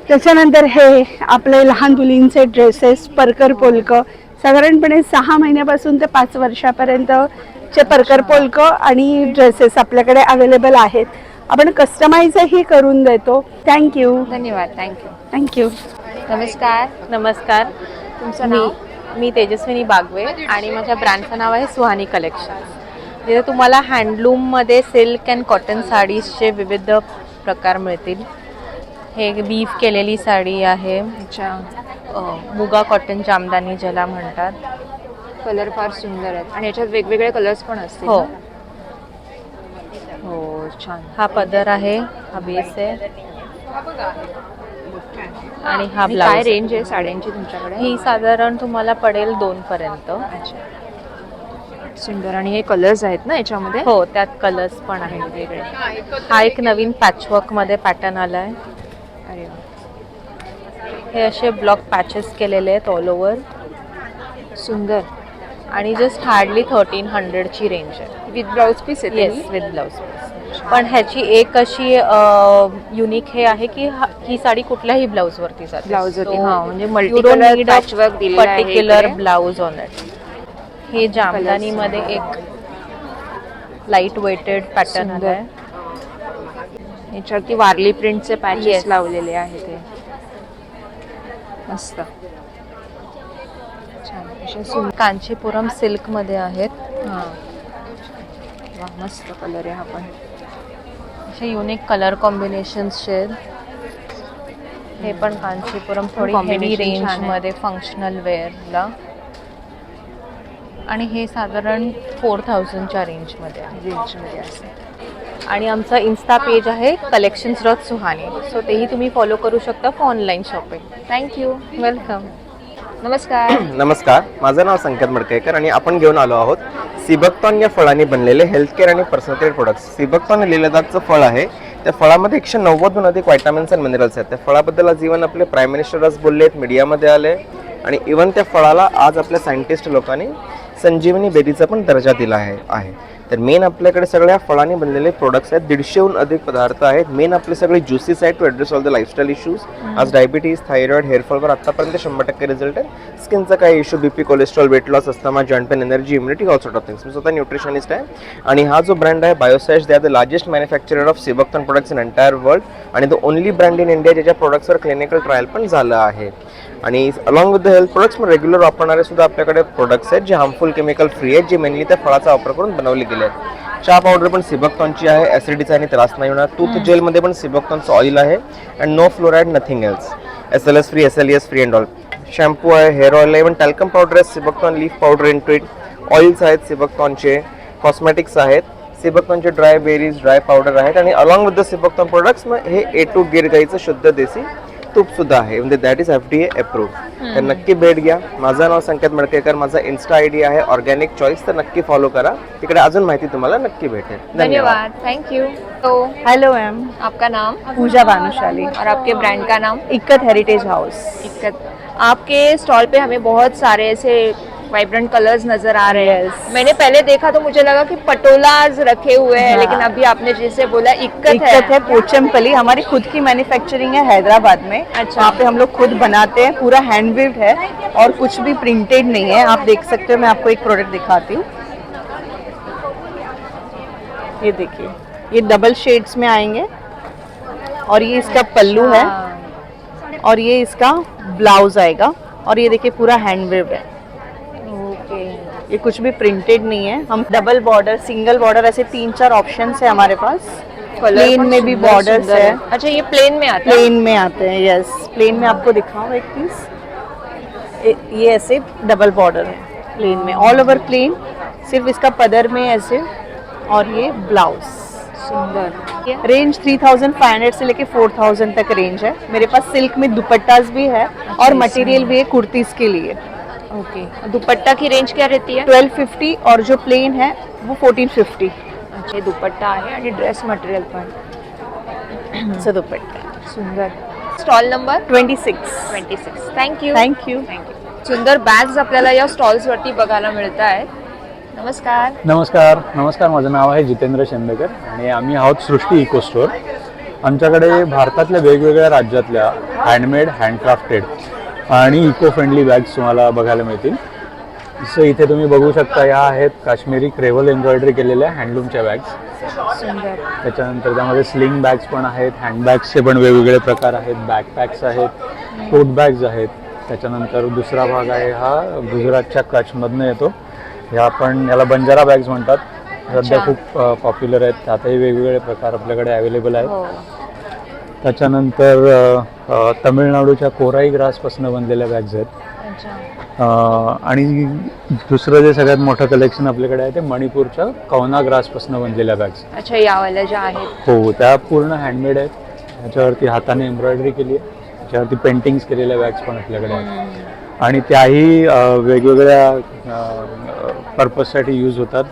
त्याच्यानंतर हे आपले लहान मुलींचे ड्रेसेस, परकर पोलक, साधारणपणे 6 महिन्यापासून ते 5 वर्षापर्यंतचे परकर पोलक आणि ड्रेसेस आपल्याकडे अवेलेबल आहेत. आपण कस्टमाइजही करून देतो. थँक्यू. धन्यवाद. थँक्यू. थँक्यू. नमस्कार. नमस्कार. तुमचं नाव? मी तेजस्विनी बागवे आणि माझ्या ब्रँडचं नाव आहे सुहानी कलेक्शन. जिथे तुम्हाला हँडलूममध्ये सिल्क अँड कॉटन साडीजचे विविध प्रकार मिळतील. हे वीव केलेली साडी आहे. अच्छा. मुगा कॉटन जामदानी ज्याला म्हणतात. कलर फार सुंदर आहेत आणि याच्यात वेगवेगळे कलर्स पण असतील. हो ना? हो, छान. हा पदर आहे, हा बेस आहे आणि हा आणि काय ब्लाउज. रेंज आहे साड्यांची तुमच्याकडे? ही साधारण तुम्हाला पडेल 2 पर्यंत. सुंदर. आणि हे कलर्स आहेत ना याच्यामध्ये? हो, त्यात कलर्स पण आहेत वेगळे. हा एक नवीन पॅचवर्क मध्ये पॅटर्न आलाय. अरे वा. हे असे ब्लॉक पॅचेस केलेले आहेत ऑल ओव्हर. सुंदर. आणि जस्ट हार्डली 1300 ची रेंज आहे. विथ ब्लाउज पीस आहे? Yes, with blouse piece. पण ह्याची एक अशी युनिक हे आहे की ही साडी कुठल्याही ब्लाउज वरती जाते. ब्लाउज होती. हा, म्हणजे मल्टी कलर पॅचवर्क दिलेलं आहे. Particular blouse on it. हे जामदानी मध्ये एक लाईट वेटेड पॅटर्न आलाय. याच्यावरती वारली प्रिंटचे पॅचेस लावलेले आहेत. ते मस्त. छान. कांचीपुरम सिल्क मध्ये आहेत. हा, वा, मस्त कलर आहे हा पण. असे युनिक कलर कॉम्बिनेशन्सचे. हे पण कांचीपुरम थोडी हेवी combination रेंज छान आहे. मध्ये फंक्शनल वेअरला. आणि हे साधारण 4000च्या रेंजमध्ये आहे. रेंजमध्ये असं. आणि आमचं इन्स्टा पेज आहे collections.suhani. सो तेही तुम्ही फॉलो करू शकता for online shopping. Thank you. Welcome. नमस्कार. नमस्कार, माझं नाव संकेत मडकेकर आणि आपण घेऊन आलो आहोत सिबकतॉन या फळांनी बनलेले हेल्थ केअर आणि पर्सनल केअर प्रोडक्ट्स. सिबकतॉन हे लेह लडाखचं फळ आहे. त्या फळामध्ये 190हून अधिक व्हायटामिन्स आणि मिनरल्स आहेत. त्या फळाबद्दल आज इव्हन आपले प्राईम मिनिस्टरच बोलले आहेत, मीडियामध्ये आले. आणि इव्हन त्या फळाला आज आपल्या सायंटिस्ट लोकांनी संजीवनी बेरीचा पण दर्जा दिला आहे. तर मेन आपल्याकडे सगळ्या फळांनी बनलेले प्रोडक्ट्स आहेत. 150हून अधिक पदार्थ आहेत. मेन आपले सगळे ज्युसीस आहेत to address all the lifestyle issues. आज डायबिटीज, थायरॉइड, हेअरफॉलवर आतापर्यंत 100% रिझल्ट आहे. स्किनचा काही issue, BP, cholesterol, weight loss, asthma, joint pain, energy, immunity, all sort of things. मी स्वतः न्यूट्रिशनिस्ट आहे. आणि हा जो ब्रँड आहे Biosize, they are the largest manufacturer of sea buckthorn products in entire world आणि the only brand in India ज्याच्या प्रोडक्ट्सवर क्लिनिकल ट्रायल पण झालं आहे. आणि along with the health products मग रेग्युलर वापरणारे सुद्धा आपल्याकडे प्रोडक्ट्स आहेत जे हार्मफुल केमिकल फ्री आहेत, जे मेनली त्या फळाचा वापर करून बनवले गेले आहेत. चहा पावडर पण सिबकतॉनची आहे. ॲसिडिटीचा आणि त्रास नाही होणार. टूथ जेलमध्ये पण सिबकतॉनचं ऑइल आहे. And no fluoride, nothing else. SLS free, SLES free and all. Shampoo आहे, हेअर ऑइल आहे, इव्हन टॅल्कम पावडर आहे, sea buckthorn leaf powder in treat, oils आहेत सिबकतॉनचे, कॉस्मेटिक्स आहेत, सिबकतॉनचे ड्राय बेरीज, ड्राय पावडर आहेत. आणि along with the sea buckthorn products मग हे A2 गिर गाईचं शुद्ध देसी तूप सुद्धा आहे. म्हणजे दॅट इज FDA अप्रूव्ड. तर नक्की भेट घ्या. माझं नाव संकेत मडकेकर, माझा इन्स्टा ID आहे ऑर्गॅनिक चॉईस. तर नक्की फॉलो करा. तिकडे अजून माहिती तुम्हाला नक्की भेटेल. धन्यवाद. Thank you. तो हेलो मैम, आपका नाम? पूजा भानुशाली, और आपके ब्रांड का नाम? Ikkat heritage house. इक्कत. आपके स्टॉल पे हमें बहुत सारे ऐसे वाइब्रेंट कलर्स नजर आ रहे हैं. मैंने पहले देखा तो मुझे लगा कि पटोलाज रखे हुए हैं, लेकिन अभी आपने जैसे बोला इक्कत है पोचमपल्ली. हमारी खुद की मैन्युफैक्चरिंग है हैदराबाद में. अच्छा. वहाँ पे हम लोग खुद बनाते हैं. पूरा हैंडवीव्ड है और कुछ भी प्रिंटेड नहीं है. आप देख सकते हो. मैं आपको एक प्रोडक्ट दिखाती हूँ. ये देखिए, ये डबल शेड्स में आएंगे और ये इसका पल्लू है और ये इसका ब्लाउज आएगा. और ये देखिए पूरा हैंडवीव्ड है. ये कुछ भी प्रिंटेड नहीं है. हम डबल बॉर्डर, सिंगल बॉर्डर, ऐसे 3-4 ऑप्शंस है हमारे पास. प्लेन में भी बॉर्डर्स है. अच्छा, ये प्लेन में आता है? प्लेन में आते हैं. यस, प्लेन में आपको दिखाओ एक पीस. ये ऐसे डबल बॉर्डर है प्लेन में, ऑल ओवर प्लेन. सिर्फ इसका पदर में ऐसे. और ये ब्लाउज. सुंदर. रेंज 3500 से लेके 4000 तक रेंज है. मेरे पास सिल्क में दुपट्टास भी है और मटेरियल भी है कुर्तीज के लिए. ओके. दुपट्टा की रेंज क्या रहती है? 1250 और जो प्लेन है वो 1450. अच्छा, दुपट्टा आहे आणि ड्रेस मटेरियल पण. से दुपट्टा. सुंदर. Stall number? 26. थँक्यू. थँक्यू. सुंदर बॅग्स आपल्याला या स्टॉल्स वरती बघायला मिळत आहेत. नमस्कार. नमस्कार माझं नाव आहे जितेंद्र शेंबेकर आणि आम्ही आहोत सृष्टी इको स्टोअर. आमच्याकडे भारतातल्या वेगवेगळ्या राज्यातल्या हँडमेड हँडक्राफ्टेड आणि इको फ्रेंडली बॅग्स तुम्हाला बघायला मिळतील. जसं इथे तुम्ही बघू शकता, या आहेत काश्मीरी क्रेवल एम्ब्रॉयडरी केलेल्या हँडलूमच्या बॅग्स. सुंदर. त्याच्यानंतर त्यामध्ये स्लिंग बॅग्स पण आहेत, हँडबॅग्सचे पण वेगवेगळे प्रकार आहेत, बॅकपॅक्स आहेत, टोट बॅग्स आहेत. त्याच्यानंतर दुसरा भाग आहे हा गुजरातच्या कच्छमधनं येतो. ह्या आपण याला बंजारा बॅग्स म्हणतात. सध्या खूप पॉप्युलर आहेत. त्यातही वेगवेगळे प्रकार आपल्याकडे अवेलेबल आहेत. त्याच्यानंतर तमिळनाडूच्या कोराई ग्रासपासून बनलेल्या बॅग्स आहेत. आणि दुसरं जे सगळ्यात मोठं कलेक्शन आपल्याकडे आहे ते मणिपूरच्या कवना ग्रासपासून बनलेल्या बॅग्स. अच्छा, यावाल्या ज्या आहेत हो, त्या पूर्ण हँडमेड आहेत. ह्याच्यावरती हाताने एम्ब्रॉयडरी केली आहे. त्याच्यावरती पेंटिंग्स केलेल्या बॅग्स पण आपल्याकडे आहेत. आणि त्याही वेगवेगळ्या पर्पजसाठी यूज होतात.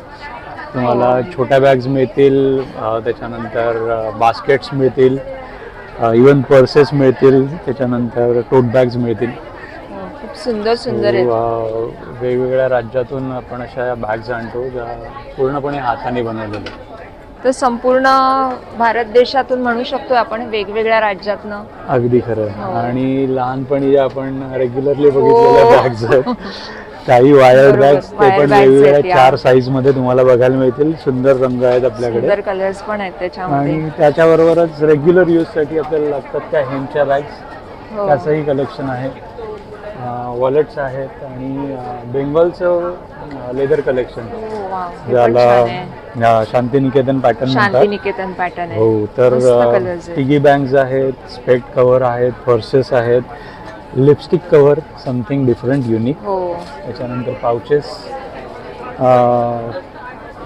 तुम्हाला छोट्या बॅग्स मिळतील, त्याच्यानंतर बास्केट्स मिळतील, इवन पर्सेस मिळतील, त्याच्यानंतर टोट बॅग्स मिळतील. खूप सुंदर आहेत. वेगवेगळ्या राज्यातून आपण अशा बॅग्स आणतो ज्या पूर्णपणे हाताने बनवलेल्या. तर संपूर्ण भारत देशातून म्हणू शकतो आपण, वेगवेगळ्या राज्यातनं. अगदी खरं. आणि लहानपणी जे आपण रेग्युलरली बघितलेल्या बॅग्स आहेत, काही वायर्ड बॅग्स, ते पण वेगवेगळ्या 4 साईज मध्ये तुम्हाला बघायला मिळतील. सुंदर रंग आहेत आपल्याकडे, सुंदर कलर्स पण आहेत त्याच्यामध्ये. आणि त्याच्याबरोबरच रेग्युलर यूज साठी आपल्याला लागतात त्या हेमच्या बॅग्स, त्याचंही कलेक्शन आहे. वॉलेट्स आहेत आणि बेंगॉलचं लेदर कलेक्शन, ज्याला शांतिनिकेतन पॅटर्न म्हणतात. शांतिनिकेतन पॅटर्न आहे. हो, तर पिगी बँक्स आहेत, स्पेक्ट कव्हर आहेत, पर्सेस आहेत, lipstick cover, something different unique. त्याच्यानंतर पाउचेस,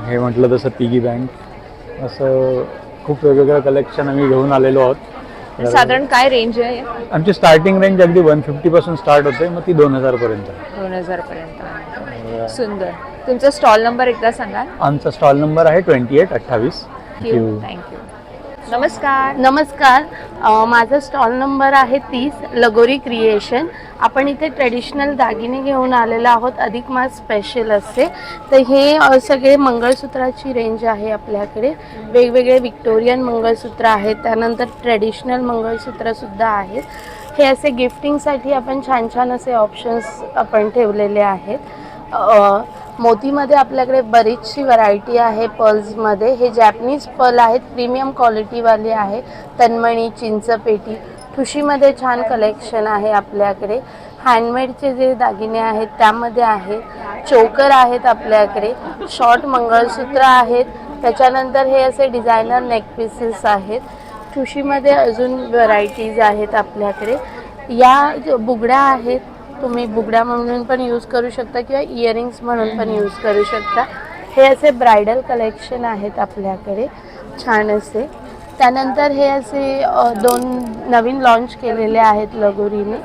हे म्हटलं तसं पिगी बँक, असं खूप वेगवेगळं कलेक्शन आम्ही घेऊन आलेलो आहोत. साधारण काय रेंज आहे? आमची स्टार्टिंग रेंज अगदी 150 पासून स्टार्ट होते, मग ती 2000 पर्यंत. 2000 पर्यंत. सुंदर. तुमचा स्टॉल नंबर एकदा सांगा. आमचा स्टॉल नंबर आहे 2828. थँक्यू. नमस्कार. माझा स्टॉल नंबर आहे 30, लगोरी क्रिएशन. आपण इथे ट्रेडिशनल दागिने घेऊन आलेलो आहोत, अधिक मास स्पेशल असे. तर हे सगळे मंगळसूत्राची रेंज आहे आपल्याकडे. वेगवेगळे विक्टोरियन मंगळसूत्र आहेत, त्यानंतर ट्रेडिशनल मंगळसूत्रसुद्धा आहेत. हे असे गिफ्टिंगसाठी आपण छान छान असे ऑप्शन्स आपण ठेवलेले आहेत. मोतीमध्ये आपल्याकडे बरीचशी व्हरायटी आहे. पर्ल्समध्ये हे जॅपनीज पर्ल आहेत, प्रीमियम क्वालिटीवाले आहे. तन्मणी, चिंचपेटी, ठुशीमध्ये छान कलेक्शन आहे आपल्याकडे. हँडमेडचे जे दागिने आहेत त्यामध्ये आहे. चोकर आहेत आपल्याकडे, शॉर्ट मंगळसूत्र आहेत. त्याच्यानंतर हे असे डिझायनर नेकपीसेस आहेत. ठुशीमध्ये अजून व्हरायटीज आहेत आपल्याकडे. या बुगड्या आहेत, तुम्ही बुगड्या म्हणून पण यूज करू शकता किंवा इयरिंग्स म्हणून पण यूज करू शकता. हे असे ब्रायडल कलेक्शन आहेत आपल्याकडे छान असे. त्यानंतर हे असे 2 नवीन लॉन्च केलेले आहेत लगोरीने,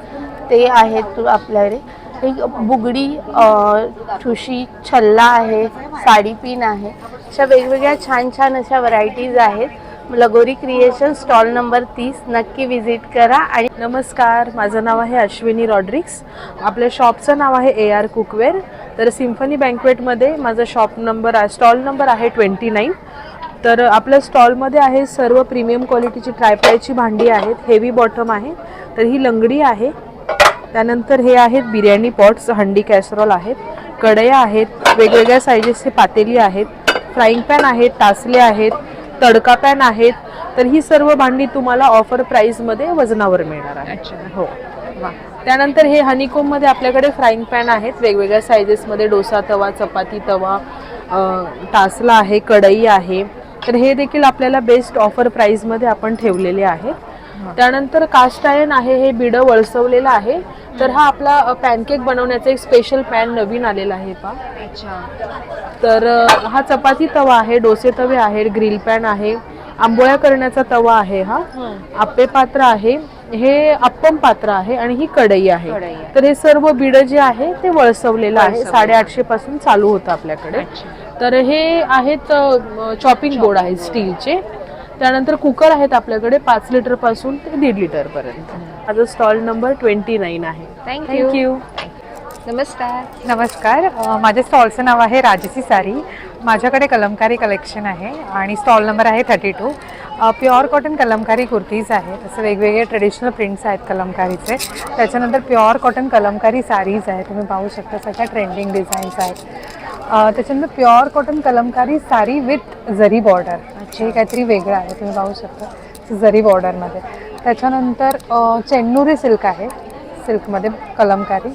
ते आहेत आपल्याकडे. एक बुगडी, ठुशी, छल्ला आहे, साडी पिन आहे. अशा वेगवेगळ्या छान छान अशा व्हरायटीज आहेत. लगोरी क्रिएशन, स्टॉल नंबर 30, नक्की विजिट करा. आणि नमस्कार, माझं नाव आहे अश्विनी रॉड्रिक्स. आपल्या शॉपचं नाव आहे AR कुकवेअर. तर सिम्फनी बँकवेटमध्ये माझा स्टॉल नंबर आहे 29. तर आपल्या स्टॉलमध्ये आहे सर्व प्रीमियम क्वालिटीची ट्रायप्लायची भांडी आहेत, हेवी बॉटम आहे. तर ही लंगडी आहे. त्यानंतर हे आहेत बिर्याणी पॉट्स, हंडी कॅसरॉल आहेत, कढया आहेत, वेगवेगळ्या साईजेसचे पातेली आहेत, फ्राईंग पॅन आहेत, टासले आहेत, तडका पॅन आहेत. तर ही सर्व भांडी तुम्हाला ऑफर प्राईसमध्ये वजनावर मिळणार आहे. हो. त्यानंतर हे हनीकोममध्ये आपल्याकडे फ्राईंग पॅन आहेत, वेगवेगळ्या साईजेसमध्ये. डोसा तवा, चपाती तवा, टासला आहे, कढई आहे. तर हे देखील आपल्याला बेस्ट ऑफर प्राईसमध्ये आपण ठेवलेले आहेत. त्यानंतर कास्ट आयर्न आहे, हे बिडं वळसवलेलं आहे. तर हा आपला पॅनकेक बनवण्याचा एक स्पेशल पॅन नवीन आलेला आहे पहा. तर हा चपाती तवा आहे, डोसे तवे आहेत, ग्रिल पॅन आहे, आंबोळ्या करण्याचा तवा आहे, हा आप्पे पात्र आहे, हे अप्पम पात्र आहे आणि ही कढई आहे. तर हे सर्व बिडं जे आहे ते वळसवलेलं आहे. 850 पासून चालू होतं आपल्याकडे. तर हे आहेत चॉपिंग बोर्ड आहेत स्टीलचे. त्यानंतर कुकर आहेत आपल्याकडे 5 लिटर पासून ते 1.5 लिटर पर्यंत. माझा स्टॉल नंबर 29 आहे. थँक्यू. नमस्कार. नमस्कार. माझ्या स्टॉलचं नाव आहे राजसी साडी. माझ्याकडे कलमकारी कलेक्शन आहे आणि स्टॉल नंबर आहे 32. प्युअर कॉटन कलमकारी कुर्तीज आहेत. असं वेगवेगळे ट्रेडिशनल प्रिंट्स आहेत कलमकारीचे. त्याच्यानंतर प्युअर कॉटन कलमकारी साडीज आहेत. तुम्ही पाहू शकता सगळ्या ट्रेंडिंग डिझाईन्स आहेत. त्याच्यानंतर pure cotton Kalamkari sari with जरी बॉर्डर. हे काहीतरी वेगळं आहे, तुम्ही पाहू शकता जरी बॉर्डरमध्ये. त्याच्यानंतर चेन्नुरी सिल्क आहे, सिल्कमध्ये कलमकारी.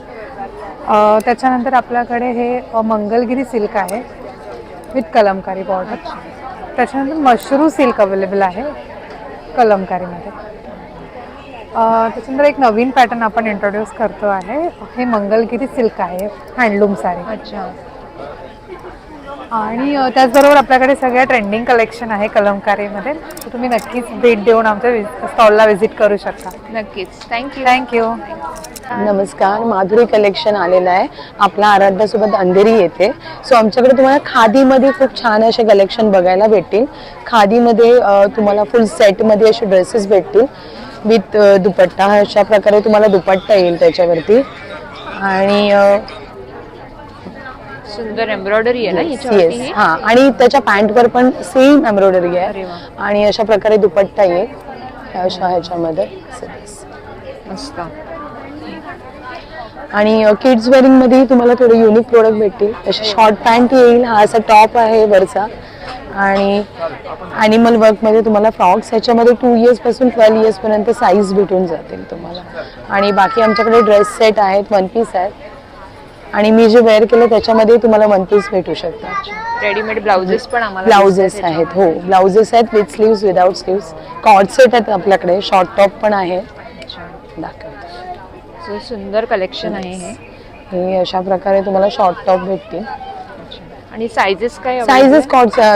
त्याच्यानंतर आपल्याकडे हे मंगलगिरी सिल्क आहे विथ कलमकारी बॉर्डर. त्याच्यानंतर मशरू सिल्क अवेलेबल आहे कलमकारीमध्ये. त्याच्यानंतर एक नवीन पॅटर्न आपण इंट्रोड्यूस करतो आहे. हे मंगलगिरी सिल्क आहे, हँडलूम साडी. अच्छा. आणि त्याचबरोबर आपल्याकडे सगळ्या ट्रेंडिंग कलेक्शन आहे कलमकारीमध्ये. तर तुम्ही नक्कीच भेट देऊन आमच्या स्टॉलला व्हिजिट करू शकता. नक्कीच. थँक्यू. थँक्यू. नमस्कार. माधुरी कलेक्शन आलेलं आहे आपला आराध्यासोबत अंधेरी येथे. सो आमच्याकडे तुम्हाला खादीमध्ये खूप छान असे कलेक्शन बघायला भेटतील. खादीमध्ये तुम्हाला फुल सेटमध्ये असे ड्रेसेस भेटतील विथ दुपट्टा. अशा प्रकारे तुम्हाला दुपट्टा येईल त्याच्यावरती. आणि सुंदर एम्ब्रॉयडरी आहे ना येस, याच्यावरती. हां. आणि त्याच्या पॅन्टवर पण सेम एम्ब्रॉयडरी आहे. आणि अशा प्रकारे दुपट्टा येईल अशा ह्याच्यामध्ये. मस्त. आणि किड्स वेअरिंगमध्ये तुम्हाला थोडे युनिक प्रोडक्ट भेटतील. असे शॉर्ट पॅन्ट येईल. हा असा टॉप आहे वरचा. आणि ॲनिमल वर्कमध्ये तुम्हाला फ्रॉक्स ह्याच्यामध्ये 2 इयर्सपासून 12 इयर्सपर्यंत साईज भेटून जातील तुम्हाला. आणि बाकी आमच्याकडे ड्रेस सेट आहेत, 1 पीस आहेत. आणि मी जे वेअर केलं त्याच्यामध्ये तुम्हाला 1 पीस भेटू शकतात. रेडीमेड ब्लाउजेस पण आम्हाला ब्लाउजेस आहेत. हो, ब्लाउजेस आहेत with sleeves, without sleeves. Coord set आहेत आपल्याकडे. शॉर्ट टॉप पण आहे. सो सुंदर कलेक्शन आहे हे. अशा प्रकारे तुम्हाला शॉर्ट टॉप भेटतील. आणि सायझेस काय? साईजेस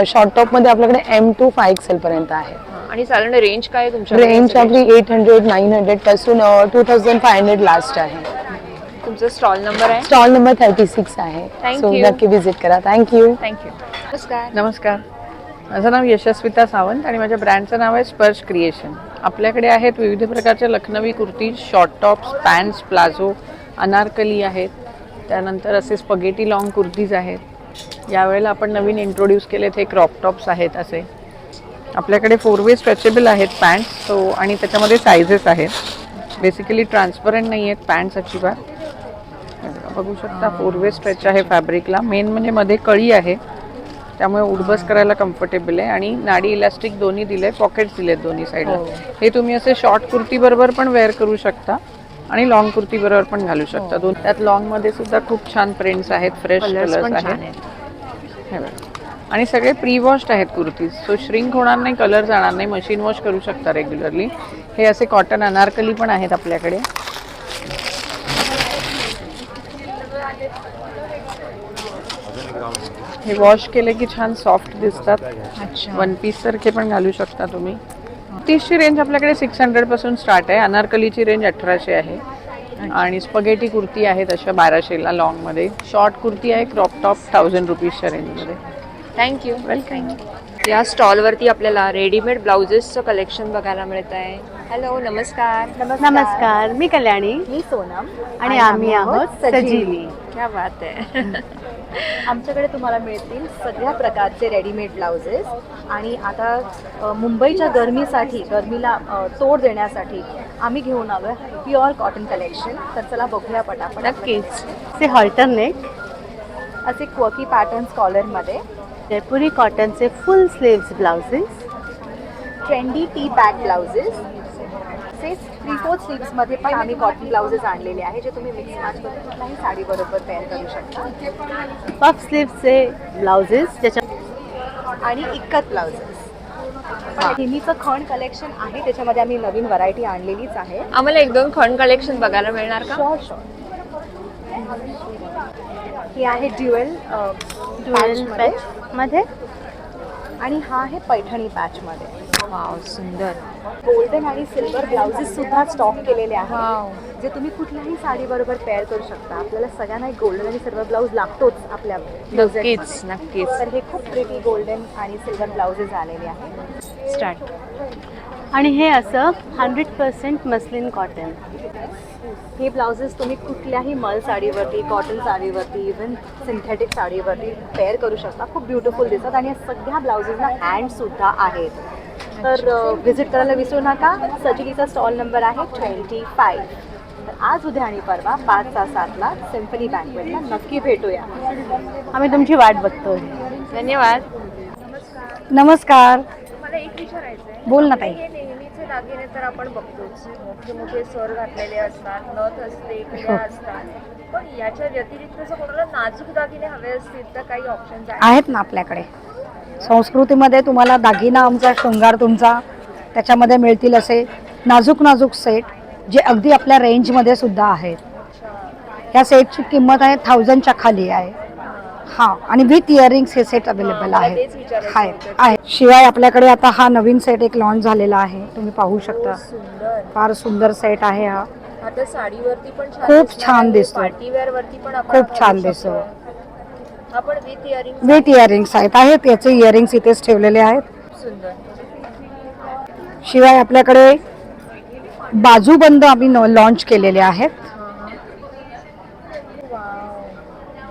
शॉर्ट टॉप मध्ये आपल्याकडे M to 5 XL पर्यंत आहे. आणि साधारण रेंज काय तुमच्या? रेंज आपली 800, 900 पासून 2500 लास्ट आहे. तुमचा स्टॉल नंबर आहे? स्टॉल नंबर 36 आहे. सो नक्की विजिट करा. थँक्यू. थँक्यू. नमस्कार. नमस्कार. माझं नाव यशस्विता सावंत आणि माझ्या ब्रँडचं नाव आहे स्पर्श क्रिएशन. आपल्याकडे आहेत विविध प्रकारच्या Lucknowi kurti, short tops, pants, palazzo, anarkali आहेत. त्यानंतर असे स्पगेटी लॉंग कुर्तीज आहेत. यावेळेला आपण नवीन इंट्रोड्यूस केलेत हे क्रॉप टॉप्स आहेत. असे आपल्याकडे 4 वे स्ट्रेचेबल आहेत पॅन्ट्स. सो आणि त्याच्यामध्ये सायझेस आहेत. बेसिकली ट्रान्सपरंट नाही आहेत पॅन्ट्स अजिबात. बघू शकता 4 वे स्ट्रेच आहे फॅब्रिकला. मेन म्हणजे मध्ये कळी आहे, त्यामुळे उडबस करायला कम्फर्टेबल आहे. आणि नाडी इलास्टिक दोन्ही दिले, पॉकेट्स दिलेत दोन्ही साईडला. हे तुम्ही असे शॉर्ट कुर्ती बरोबर पण वेअर करू शकता आणि लॉंग कुर्ती बरोबर पण घालू शकता. त्यात लॉंग मध्ये सुद्धा खूप छान प्रिंट्स आहेत, फ्रेश कलर्स आहेत. आणि सगळे प्री वॉश्ड आहेत कुर्तीज. सो श्रिंक होणार नाही, कलर जाणार नाही, मशीन वॉश करू शकता रेग्युलरली. हे असे कॉटन अनारकली पण आहेत आपल्याकडे. हे वॉश केले की छान सॉफ्ट दिसतात. 1 पीस सारखे पण घालू शकता तुम्ही. 30ची रेंज आपल्याकडे 600 पासून स्टार्ट आहे. अनारकलीची रेंज 1800 आहे. आणि स्पगेटी कुर्ती आहेत अशा 1200ला लॉंगमध्ये. शॉर्ट कुर्ती आहे क्रॉप टॉप 1000 रुपीजच्या रेंजमध्ये. थँक्यू. वेलकम. या स्टॉलवरती आपल्याला रेडीमेड ब्लाउजेसचं कलेक्शन बघायला मिळत आहे. हॅलो, नमस्कार. नमस्कार. मी कल्याणी. मी सोनम. आणि आम्ही आहोत सजीली. क्या बात आहे. आमच्याकडे तुम्हाला मिळतील सगळ्या प्रकारचे रेडीमेड ब्लाउजेस. आणि आता मुंबईच्या गरमीला तोड देण्यासाठी आम्ही घेऊन आलो आहे प्युअर कॉटन कलेक्शन. तर चला बघूया पटापट. नक्कीच. ते हॉल्टर नेक, असे क्वर्की पॅटर्न्स कॉलरमध्ये, जयपुरी कॉटनचे फुल sleeves blouses, trendy T back blouses, तसेच 3/4 स्लीव्समध्ये पण आम्ही कॉटन ब्लाउजेस आणलेले आहे, जे तुम्ही मिक्स मॅच करून कुठल्याही साडीबरोबर पेअर करू शकता. पफ स्लीव्सचे ब्लाउजेस ज्याच्या आणि इक्कत ब्लाउजेस. नेहमीचं खण कलेक्शन आहे, त्याच्यामध्ये आम्ही नवीन व्हरायटी आणलेलीच आहे. आम्हाला 1-2 खण कलेक्शन बघायला मिळणार का? शॉर्ट हे आहे ड्युएल पॅच मध्ये आणि हा आहे पैठणी पॅच मध्ये. वाव सुंदर. गोल्डन आणि सिल्वर ब्लाउजेस सुद्धा स्टॉक केलेले आहेत जे तुम्ही कुठल्याही साडी बरोबर पेअर करू शकता. आपल्याला सगळ्यांना एक गोल्डन आणि सिल्वर ब्लाउज लागतोच आपल्या नक्कीच नक्कीच. तर हे खूप प्रिटी गोल्डन आणि सिल्वर ब्लाउजेस आलेले आहेत. स्टार्ट. आणि हे असं 100% मस्लिन कॉटन. हे ब्लाउजेस तुम्ही कुठल्याही मल साडीवरती, कॉटन साडीवरती, इवन सिंथेटिक साडीवरती पेअर करू शकता. खूप ब्युटिफुल दिसतात आणि या सगळ्या ब्लाउजेसना हँडसुद्धा आहेत. तर व्हिजिट करायला विसरू नका. सजिलीचा स्टॉल नंबर आहे 25. तर आज, उद्या आणि परवा 5 चा 7 सिम्फनी बँकवेटला नक्की भेटूया. आम्ही तुमची वाट बघतोय. धन्यवाद. नमस्कार. मला एक विचारायचं आहे, बोल ना ताई. हे नेहमीचे दागिने तर आपण बघतोच, मोठे मोठे सर घातलेले असतात, नथ असते, किड्या असतात, पण याच्या व्यतिरिक्त जर कोणाला नाजूक दागिने हवे असतील तर काही ऑप्शन्स आहेत ना आपल्याकडे. संस्कृतीमध्ये तुम्हाला दागिना आमचा, शृंगार तुमचा त्याच्यामध्ये मिळतील असे नाजूक नाजूक सेट जे अगदी आपल्या रेंजमध्ये सुद्धा आहेत. ह्या सेटची किंमत आहे 1000च्या खाली आहे. हां, आणि विथ इयरिंग्स हे सेट अवेलेबल आहे. शिवाय आपल्याकडे आता हा नवीन सेट एक लॉन्च झालेला आहे, तुम्ही पाहू शकता. फार सुंदर सेट आहे हा. आता साडीवरती पण खूप छान दिसतो. पार्टीवेअर वरती पण आपण खूप छान दिसतो. आपण विथ इयरिंग विथ इयरिंग्स आहेत. याचे इयरिंग्स इथेच ठेवलेले आहेत. सुंदर. शिवाय आपल्याकडे बाजूबंद आम्ही लॉन्च केलेले आहेत.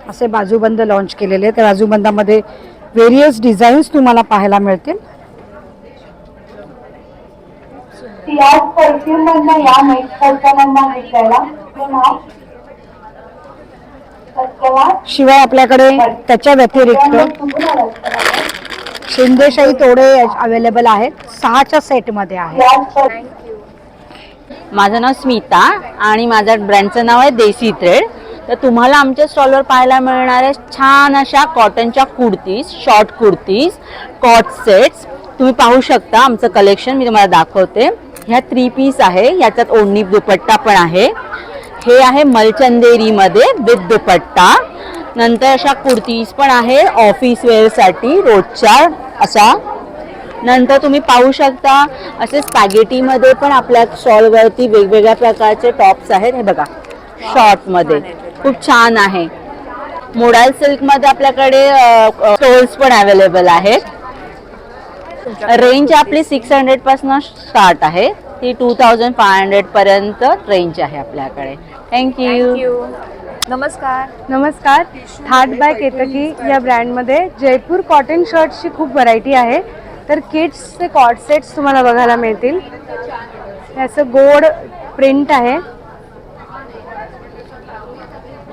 असे बाजूबंद लॉन्च केलेले आहेत. त्या बाजूबंदामध्ये व्हेरियस डिझाईन्स तुम्हाला पाहायला मिळतील. शिवाय आपल्याकडे त्याच्या व्यतिरिक्त शिंदेशाही तोडे अवेलेबल आहेत. 6च्या सेटमध्ये आहे. माझं नाव स्मिता आणि माझ्या ब्रँडचं नाव आहे देसी थ्रेड. तर तुम्हाला आमच्या स्टॉलवर पाहायला मिळणाऱ्या छान अशा कॉटनच्या kurtis, short kurtis, coord sets तुम्ही पाहू शकता. आमचं कलेक्शन मी तुम्हाला दाखवते. ह्या 3 पीस आहे, याच्यात ओढणी दुपट्टा पण आहे. हे आहे मलचंदेरीमध्ये विथ दुपट्टा. नंतर अशा कुर्तीज पण आहे ऑफिस वेअरसाठी रोजच्या असा. नंतर तुम्ही पाहू शकता असे स्पॅगेटीमध्ये पण आपल्या स्टॉलवरती वेगवेगळ्या प्रकारचे टॉप्स आहेत. हे बघा, शॉर्टमध्ये खूप छान आहे. मोडाल सिल्कमध्ये आपल्याकडे स्टोल्स पण अवेलेबल आहेत. रेंज आपली 600 पासून स्टार्ट आहे. ती 2500 पर्यंत रेंज आहे आपल्याकडे. थँक्यू. नमस्कार. नमस्कार. थाट बाय केतकी या ब्रँडमध्ये जयपूर कॉटन शर्ट्सची खूप व्हरायटी आहे. तर किड्सचे कॉट सेट्स तुम्हाला बघायला मिळतील. याचं गोड प्रिंट आहे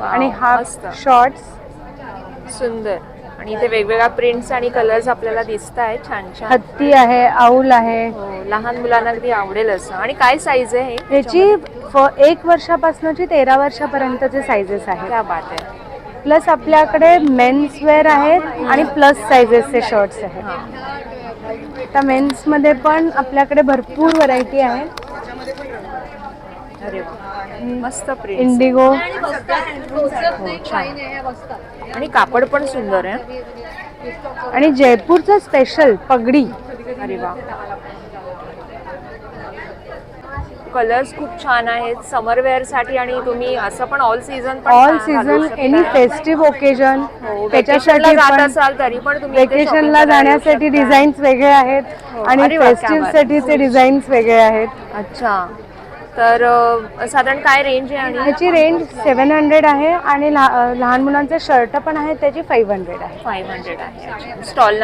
आणि हाफ शॉर्ट्स. सुंदर. आणि इथे वेगवेगळ्या प्रिंट्स आणि कलर्स आपल्याला दिसत आहेत. छान छान. हत्ती आहे, आऊल आहे. लहान मुलांना अगदी आवडेल असं. आणि काय साईज आहे हे? याची 1 वर्षापासूनची 13 वर्षापर्यंतचे साईजेस आहेत. क्या बात आहे. प्लस आपल्याकडे मेन्स वेअर आहेत आणि प्लस साईजेसचे शर्ट्स आहेत. आता मेन्समध्ये पण आपल्याकडे भरपूर व्हरायटी आहे. अरे वा, मस्त प्रिंट. इंडिगो. आणि कापड पण सुंदर आहे. आणि जयपूरचं स्पेशल पगडी. अरे वा. कलर्स खूप छान आहेत समर वेअर साठी. आणि तुम्ही असं पण all season any festive occasion त्याच्यासाठी जात असाल तरी पण तुम्ही वेकेशनला जाण्यासाठी डिझाईन्स वेगळे आहेत आणि फेस्टिव्ह साठीचे डिझाईन्स वेगळे आहेत. अच्छा. तर साधारण काय रेंज आहे? आणि ह्याची रेंज 700 आहे आणि लहान मुलांचे शर्ट पण आहेत, त्याची 500 आहे. 500 आहे. Stall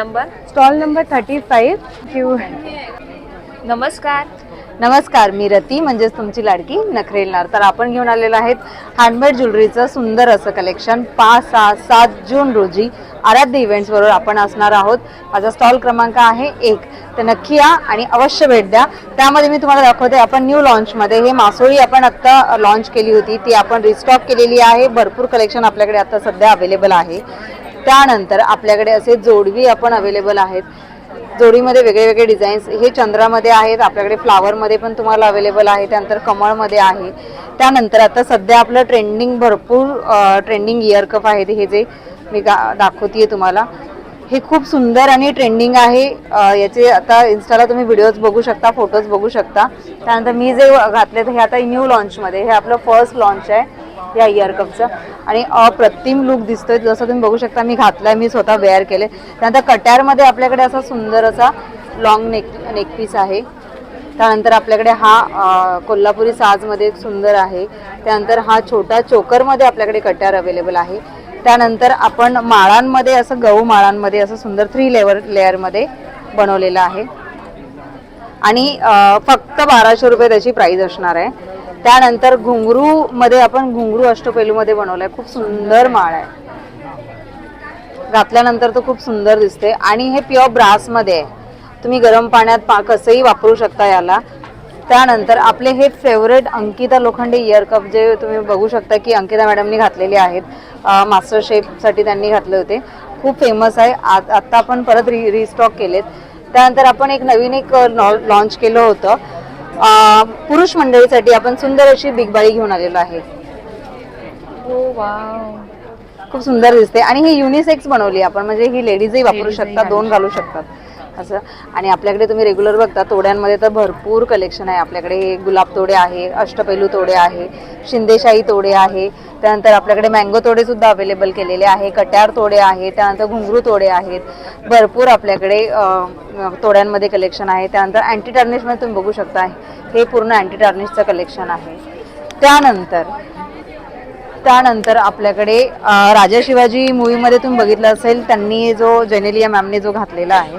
number 35. नमस्कार. नमस्कार. मी रती, म्हणजेच तुमची लाडकी नखरेलनार. तर आपण घेऊन आलेलो आहेत हँडमेड ज्वेलरीचं सुंदर असं कलेक्शन. 5, 6, 7 जून रोजी आराध्य इव्हेंट्स बरोबर आपण असणार आहोत. माझा स्टॉल क्रमांक आहे 1. तर नक्की या आणि अवश्य भेट द्या. त्यामध्ये मी तुम्हाला दाखवते आपण न्यू लॉन्चमध्ये हे मासोळी आपण आत्ता लॉन्च केली होती, ती आपण रिस्टॉक केलेली आहे. भरपूर कलेक्शन आपल्याकडे आता सध्या अवेलेबल आहे. त्यानंतर आपल्याकडे असे जोडवी आपण अवेलेबल आहेत. जोडीमध्ये वेगळे वेगळे डिझाईन्स हे चंद्रामध्ये आहेत. आपल्याकडे फ्लावरमध्ये पण तुम्हाला अवेलेबल आहे. त्यानंतर कमळमध्ये आहे. त्यानंतर आता सध्या आपलं भरपूर ट्रेंडिंग इयर कप आहेत, हे जे मी दाखवते तुम्हाला. हे खूप सुंदर आणि ट्रेंडिंग आहे. याचे आता इन्स्टाला तुम्ही व्हिडिओज बघू शकता, फोटोज बघू शकता. त्यानंतर मी जे घातले हे आता न्यू लॉन्चमध्ये, हे आपलं फर्स्ट लॉन्च आहे या इयर कपचं आणि अप्रतिम लुक दिसतोय. जसं तुम्ही बघू शकता मी घातलाय, मी स्वतः वेअर केले. त्यानंतर कट्यारमध्ये आपल्याकडे असा सुंदर असा लॉंग नेकपीस आहे. त्यानंतर आपल्याकडे हा कोल्हापुरी साजमध्ये सुंदर आहे. त्यानंतर हा छोटा चोकरमध्ये आपल्याकडे कट्यार अवेलेबल आहे. त्यानंतर आपण माळांमध्ये असं गहू माळांमध्ये असं सुंदर 3 लेअरमध्ये बनवलेलं आहे आणि फक्त 1200 रुपये त्याची प्राइस असणार आहे. त्यानंतर घुंगरूमध्ये आपण घुंगरू अष्टपैलूमध्ये बनवलं आहे. खूप सुंदर माळ आहे, घातल्यानंतर तो खूप सुंदर दिसते आणि हे प्युअर ब्रासमध्ये आहे. तुम्ही गरम पाण्यात कसंही वापरू शकता याला. त्यानंतर आपले हे favourite Ankita Lokhande year cup जे तुम्ही बघू शकता की अंकिता मॅडमनी घातलेले आहेत, मास्टर शेफसाठी त्यांनी घातले होते, खूप फेमस आहे. आत्ता आपण परत रिस्टॉक केलेत. त्यानंतर आपण एक नवीन लॉन्च केलं होतं पुरुष मंडळीसाठी. आपण सुंदर अशी बिग बाळी घेऊन आलेलो आहे. हो वाव, खूप सुंदर दिसते आणि ही युनिसेक्स बनवली आपण, म्हणजे ही लेडीजही वापरू शकतात, 2 घालू शकतात असं. आणि आपल्याकडे तुम्ही रेग्युलर बघता तोड्यांमध्ये तर भरपूर कलेक्शन आहे आपल्याकडे. गुलाब तोडे आहे, अष्टपैलू तोडे आहे, शिंदेशाही तोडे आहे. त्यानंतर आपल्याकडे मँगो तोडे सुद्धा अवेलेबल केलेले आहे, कट्यार तोडे आहे, त्यानंतर घुंगरू तोडे आहेत. भरपूर आपल्याकडे तोड्यांमध्ये कलेक्शन आहे. त्यानंतर अँटी टार्निशमध्ये तुम्ही बघू शकता हे पूर्ण अँटी टार्निशचं कलेक्शन आहे. त्यानंतर आपल्याकडे राजा शिवाजी मूवीमध्ये तुम्ही बघितलं असेल, त्यांनी जो जेनेलिया मॅमने जो घातलेला आहे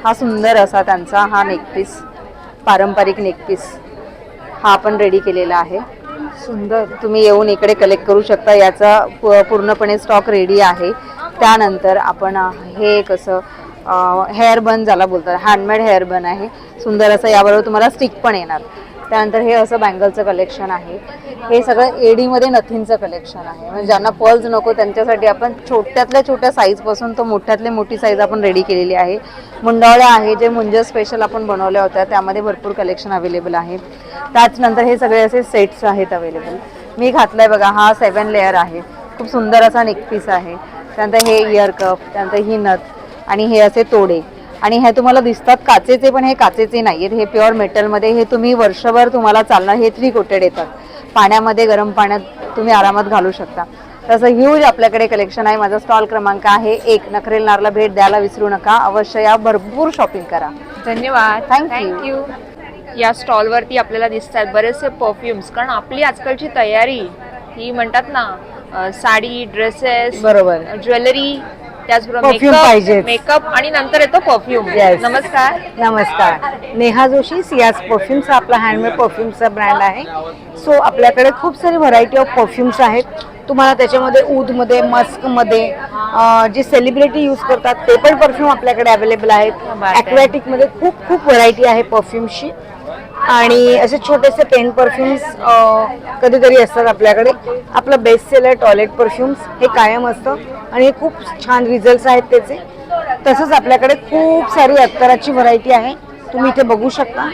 हा सुंदर असा त्यांचा हा नेकपीस, पारंपरिक नेकपीस हा आपण रेडी केलेला आहे. सुंदर, तुम्ही येऊन इकडे कलेक्ट करू शकता. याचा पूर्णपणे स्टॉक रेडी आहे. त्यानंतर आपण हे कसं हेअर बन ज्याला बोलतात, हँडमेड हेअर बन आहे सुंदर असं. याबरोबर तुम्हाला स्टिक पण येणार. त्यानंतर हे असं बँगलचं कलेक्शन आहे. हे सगळं एडीमध्ये नथिंगचं कलेक्शन आहे, म्हणजे ज्यांना पर्ल्स नको त्यांच्यासाठी आपण छोट्यातल्या छोट्या साईजपासून तो मोठ्यातले मोठी साईज आपण रेडी केलेली आहे. मुंडावळ्या आहे, जे मुंज स्पेशल आपण बनवल्या होत्या, त्यामध्ये भरपूर कलेक्शन अवेलेबल आहे. त्याच्यानंतर हे सगळे असे सेट्स आहेत अवेलेबल. मी घातलाय बघा, हा 7 लेअर आहे, खूप सुंदर असा नेकपीस आहे. त्यानंतर हे इयर कप, त्यानंतर ही नथ आणि हे असे तोडे. आणि हे तुम्हाला दिसतात काचेचे, पण हे काचेचे नाही आहेत, हे प्युअर मेटलमध्ये. हे तुम्ही वर्षभर तुम्हाला चालणार. हे 3 कोटेड येतात, पाण्यामध्ये गरम पाण्यात तुम्ही आरामात घालू शकता. तसं ह्यूज आपल्याकडे कलेक्शन आहे. माझा स्टॉल क्रमांक आहे 1. नखरेल नारला भेट द्यायला विसरू नका. अवश्य या, भरपूर शॉपिंग करा. धन्यवाद, Thank थँक्यू. या स्टॉलवरती आपल्याला दिसतात बरेचसे परफ्युम्स, कारण आपली आजकालची तयारी ही म्हणतात ना, साडी, ड्रेसेस, बरोबर, ज्वेलरी, त्याचबरोबर Perfume पाहिजेच. मेकअप आणि नंतर येतो परफ्यूम. Yes. नमस्कार. नमस्कार, नेहा जोशी, सियाज परफ्युम्स हा आपला हँडमेड परफ्युम्सचा ब्रँड आहे. सो आपल्याकडे खूप सारी व्हरायटी ऑफ परफ्युम्स आहेत. तुम्हाला त्याच्यामध्ये ऊदमध्ये, मस्कमध्ये, जे सेलिब्रिटी यूज करतात ते पण परफ्यूम आपल्याकडे अवेलेबल आहेत. ॲक्वॅटिकमध्ये खूप खूप व्हरायटी आहे परफ्युम्सची. आणि असे छोटेसे पेन परफ्युम्स कधीतरी असतात आपल्याकडे. आपलं बेस्ट सेलर टॉयलेट परफ्युम्स हे कायम असतं आणि हे खूप छान रिझल्ट्स आहेत त्याचे. तसंच आपल्याकडे खूप सारी अत्तराची व्हरायटी आहे, तुम्ही इथे बघू शकता.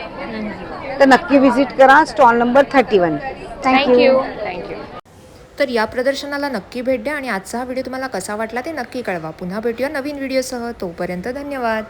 तर नक्की व्हिजिट करा. Stall number 31. थँक्यू. तर या प्रदर्शनाला नक्की भेट द्या आणि आजचा हा व्हिडिओ तुम्हाला कसा वाटला ते नक्की कळवा. पुन्हा भेटूया नवीन व्हिडिओसह. तोपर्यंत धन्यवाद.